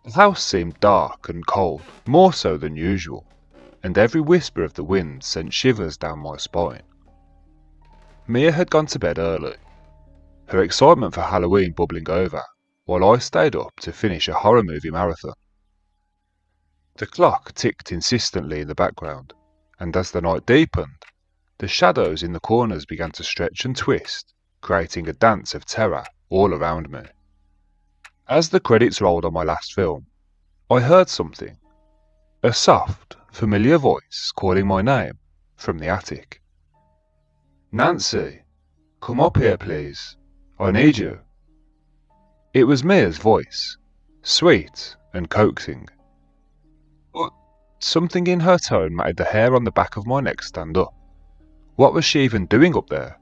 The house seemed dark and cold, more so than usual, and every whisper of the wind sent shivers down my spine. Mia had gone to bed early, her excitement for Halloween bubbling over, while I stayed up to finish a horror movie marathon. The clock ticked insistently in the background, and as the night deepened, the shadows in the corners began to stretch and twist, creating a dance of terror all around me. As the credits rolled on my last film, I heard something, a soft, familiar voice calling my name from the attic. "Nancy, come up here please, I need you." It was Mia's voice, sweet and coaxing. But something in her tone made the hair on the back of my neck stand up. What was she even doing up there?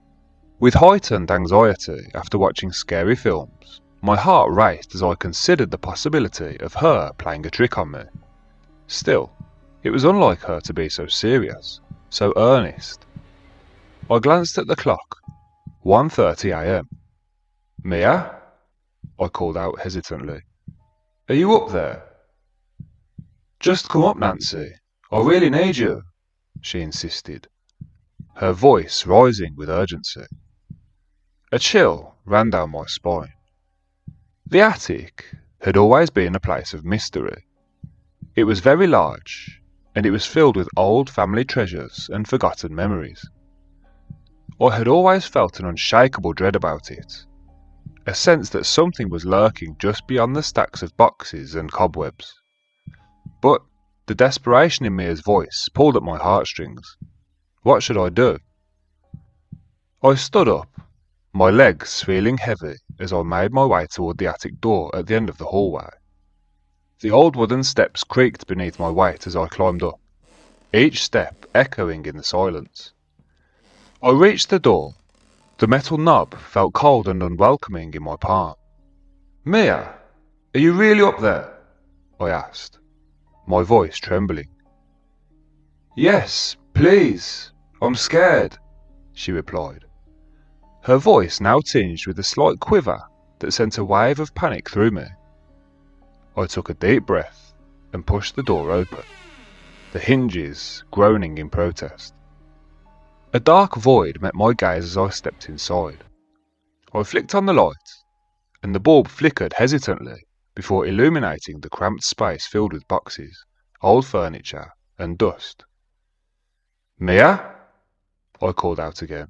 With heightened anxiety after watching scary films, my heart raced as I considered the possibility of her playing a trick on me. Still, it was unlike her to be so serious, so earnest. I glanced at the clock. 1:30 a.m. "Mia?" I called out hesitantly. "Are you up there?" "Just come up, Nancy. I really need you," she insisted, her voice rising with urgency. A chill ran down my spine. The attic had always been a place of mystery. It was very large, and it was filled with old family treasures and forgotten memories. I had always felt an unshakable dread about it, a sense that something was lurking just beyond the stacks of boxes and cobwebs. But the desperation in Mia's voice pulled at my heartstrings. What should I do? I stood up, my legs feeling heavy as I made my way toward the attic door at the end of the hallway. The old wooden steps creaked beneath my weight as I climbed up, each step echoing in the silence. I reached the door. The metal knob felt cold and unwelcoming in my palm. "Mia, are you really up there?" I asked, my voice trembling. "Yes, please, I'm scared," she replied, her voice now tinged with a slight quiver that sent a wave of panic through me. I took a deep breath and pushed the door open, the hinges groaning in protest. A dark void met my gaze as I stepped inside. I flicked on the light, and the bulb flickered hesitantly before illuminating the cramped space filled with boxes, old furniture, and dust. "Mia?" I called out again,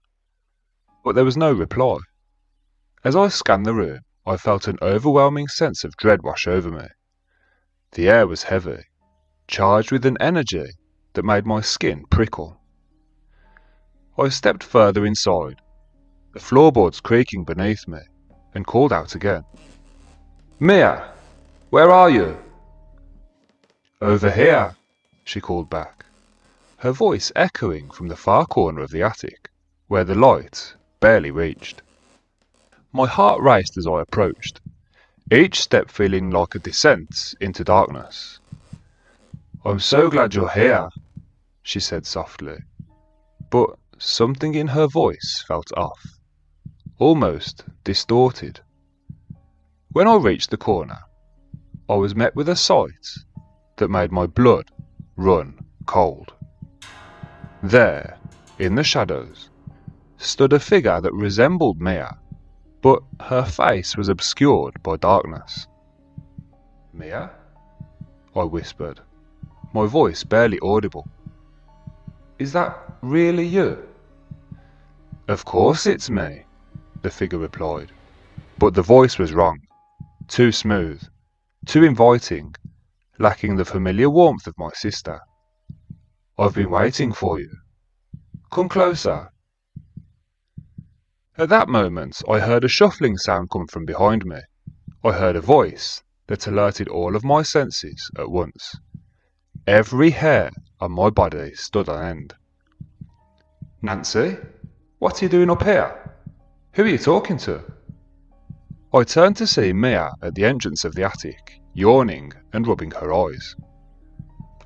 but there was no reply. As I scanned the room, I felt an overwhelming sense of dread wash over me. The air was heavy, charged with an energy that made my skin prickle. I stepped further inside, the floorboards creaking beneath me, and called out again. "Mia, where are you?" "Over here," she called back, her voice echoing from the far corner of the attic, where the light barely reached. My heart raced as I approached, each step feeling like a descent into darkness. "I'm so glad you're here," she said softly, but something in her voice felt off, almost distorted. When I reached the corner, I was met with a sight that made my blood run cold. There, in the shadows, stood a figure that resembled Mia, but her face was obscured by darkness. "Mia?" I whispered, my voice barely audible. "Is that really you?" "Of course it's me," the figure replied, but the voice was wrong, too smooth, too inviting, lacking the familiar warmth of my sister. "I've been waiting for you. Come closer." At that moment I heard a shuffling sound come from behind me. I heard a voice that alerted all of my senses at once. Every hair on my body stood on end. "Nancy, what are you doing up here? Who are you talking to?" I turned to see Mia at the entrance of the attic, yawning and rubbing her eyes.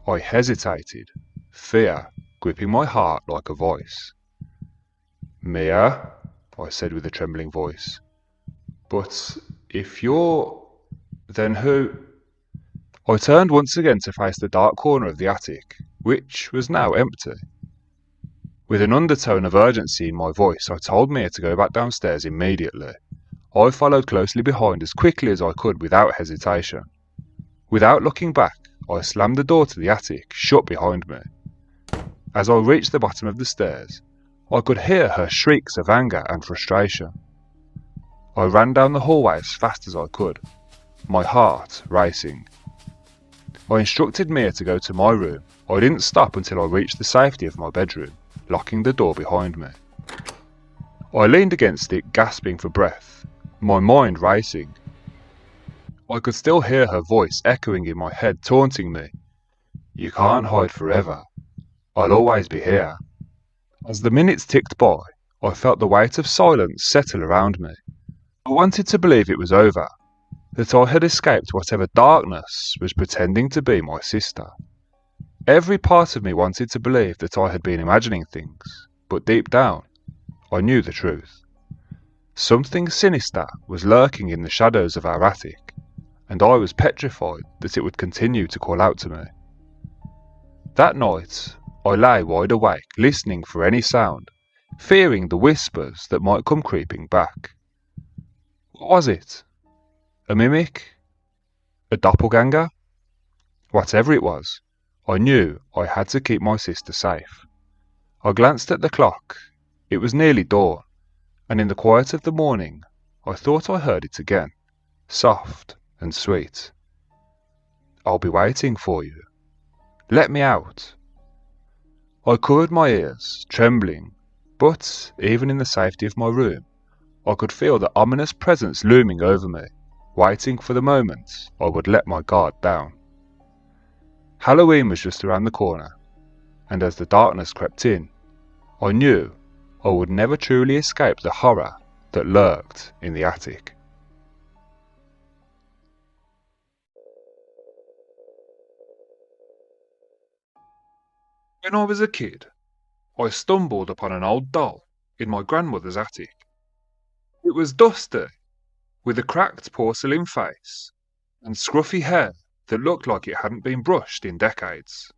I hesitated, fear gripping my heart like a vice. "Mia," I said with a trembling voice. "But if you're... then who—" I turned once again to face the dark corner of the attic, which was now empty. With an undertone of urgency in my voice, I told Mia to go back downstairs immediately. I followed closely behind as quickly as I could without hesitation. Without looking back, I slammed the door to the attic, shut behind me. As I reached the bottom of the stairs, I could hear her shrieks of anger and frustration. I ran down the hallway as fast as I could, my heart racing. I instructed Mia to go to my room. I didn't stop until I reached the safety of my bedroom, locking the door behind me. I leaned against it, gasping for breath, my mind racing. I could still hear her voice echoing in my head, taunting me. "You can't hide forever. I'll always be here." As the minutes ticked by, I felt the weight of silence settle around me. I wanted to believe it was over, that I had escaped whatever darkness was pretending to be my sister. Every part of me wanted to believe that I had been imagining things, but deep down, I knew the truth. Something sinister was lurking in the shadows of our attic, and I was petrified that it would continue to call out to me. That night, I lay wide awake, listening for any sound, fearing the whispers that might come creeping back. What was it? A mimic? A doppelganger? Whatever it was, I knew I had to keep my sister safe. I glanced at the clock. It was nearly dawn, and in the quiet of the morning, I thought I heard it again, soft and sweet. "I'll be waiting for you. Let me out." I covered my ears, trembling, but even in the safety of my room, I could feel the ominous presence looming over me, waiting for the moment I would let my guard down. Halloween was just around the corner, and as the darkness crept in, I knew I would never truly escape the horror that lurked in the attic. When I was a kid, I stumbled upon an old doll in my grandmother's attic. It was dusty, with a cracked porcelain face and scruffy hair that looked like it hadn't been brushed in decades.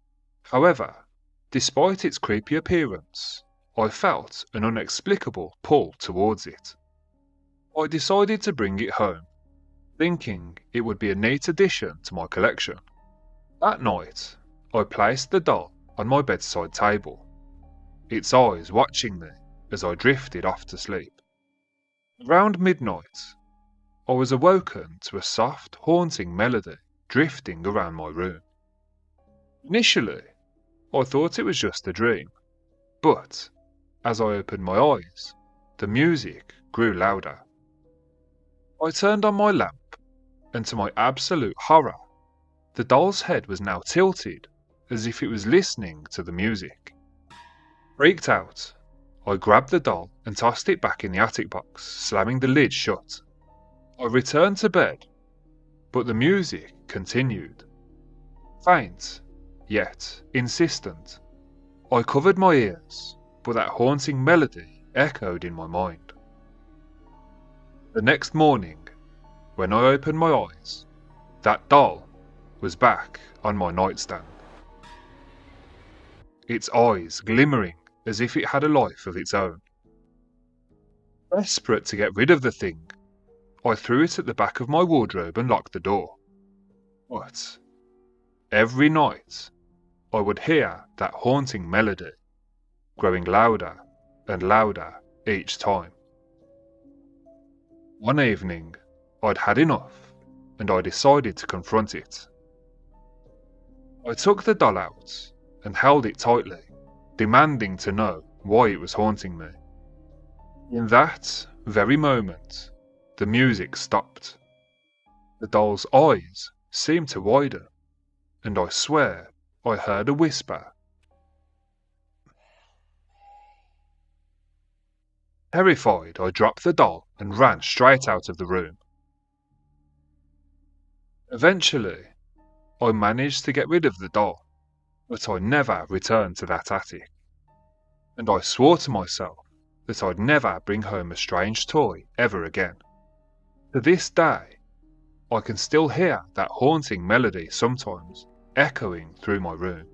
However, despite its creepy appearance, I felt an inexplicable pull towards it. I decided to bring it home, thinking it would be a neat addition to my collection. That night, I placed the doll on my bedside table, its eyes watching me as I drifted off to sleep. Around midnight, I was awoken to a soft, haunting melody drifting around my room. Initially, I thought it was just a dream, but as I opened my eyes, the music grew louder. I turned on my lamp, and to my absolute horror, the doll's head was now tilted as if it was listening to the music. Freaked out, I grabbed the doll and tossed it back in the attic box, slamming the lid shut. I returned to bed, but the music continued. Faint, yet insistent. I covered my ears, but that haunting melody echoed in my mind. The next morning, when I opened my eyes, That doll was back on my nightstand, its eyes glimmering as if it had a life of its own. Desperate to get rid of the thing, I threw it at the back of my wardrobe and locked the door. But every night I would hear that haunting melody, growing louder and louder each time. One evening, I'd had enough, and I decided to confront it. I took the doll out and held it tightly, demanding to know why it was haunting me. In that very moment, the music stopped. The doll's eyes seemed to widen, and I swear I heard a whisper. Terrified, I dropped the doll and ran straight out of the room. Eventually, I managed to get rid of the doll, but I never returned to that attic. And I swore to myself that I'd never bring home a strange toy ever again. To this day, I can still hear that haunting melody sometimes echoing through my room.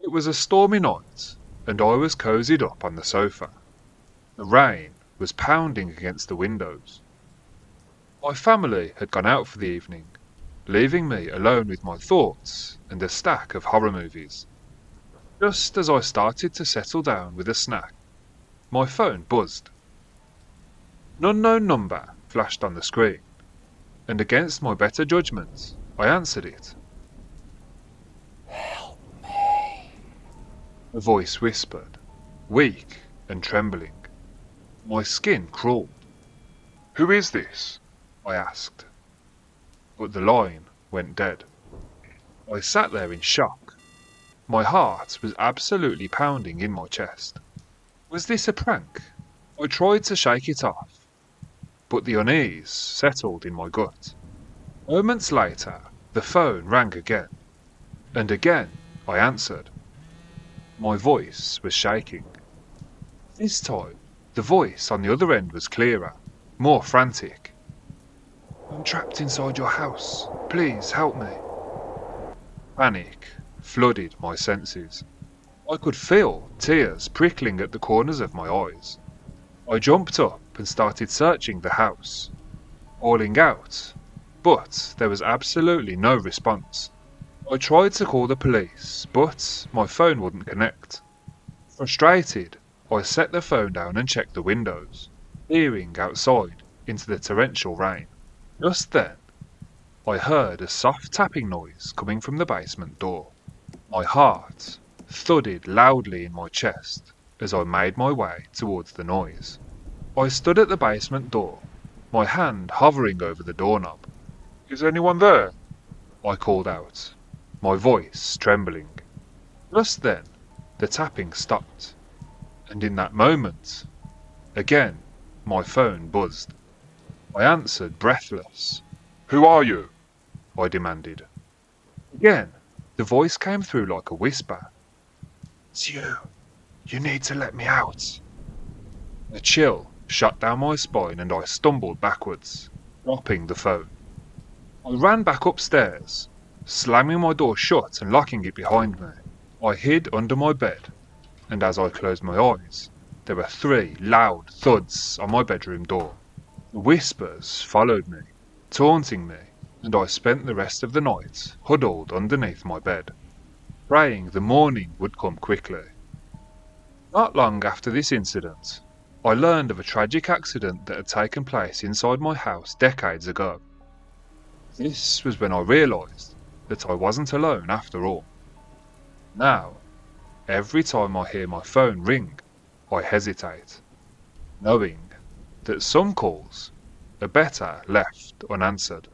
It was a stormy night, and I was cozied up on the sofa. The rain was pounding against the windows. My family had gone out for the evening, leaving me alone with my thoughts and a stack of horror movies. Just as I started to settle down with a snack, my phone buzzed. An unknown number flashed on the screen, and against my better judgment, I answered it. Help me. A voice whispered, weak and trembling. My skin crawled. "Who is this?" I asked. But the line went dead. I sat there in shock. My heart was absolutely pounding in my chest. Was this a prank? I tried to shake it off, but the unease settled in my gut. Moments later, the phone rang again, and again I answered. My voice was shaking. This time, the voice on the other end was clearer, more frantic. "I'm trapped inside your house. Please help me." Panic flooded my senses. I could feel tears prickling at the corners of my eyes. I jumped up and started searching the house, calling out, but there was absolutely no response. I tried to call the police, but my phone wouldn't connect. Frustrated, I set the phone down and checked the windows, peering outside into the torrential rain. Just then, I heard a soft tapping noise coming from the basement door. My heart thudded loudly in my chest as I made my way towards the noise. I stood at the basement door, my hand hovering over the doorknob. "Is anyone there?" I called out, my voice trembling. Just then, the tapping stopped, and in that moment, again, my phone buzzed. I answered, breathless. "Who are you?" I demanded. Again, the voice came through like a whisper. "It's you. You need to let me out." A chill shot down my spine and I stumbled backwards, dropping the phone. I ran back upstairs, slamming my door shut and locking it behind me. I hid under my bed, and as I closed my eyes, there were 3 loud thuds on my bedroom door. The whispers followed me, taunting me, and I spent the rest of the night huddled underneath my bed, praying the morning would come quickly. Not long after this incident, I learned of a tragic accident that had taken place inside my house decades ago. This was when I realised that I wasn't alone after all. Now, every time I hear my phone ring, I hesitate, knowing that some calls are better left unanswered.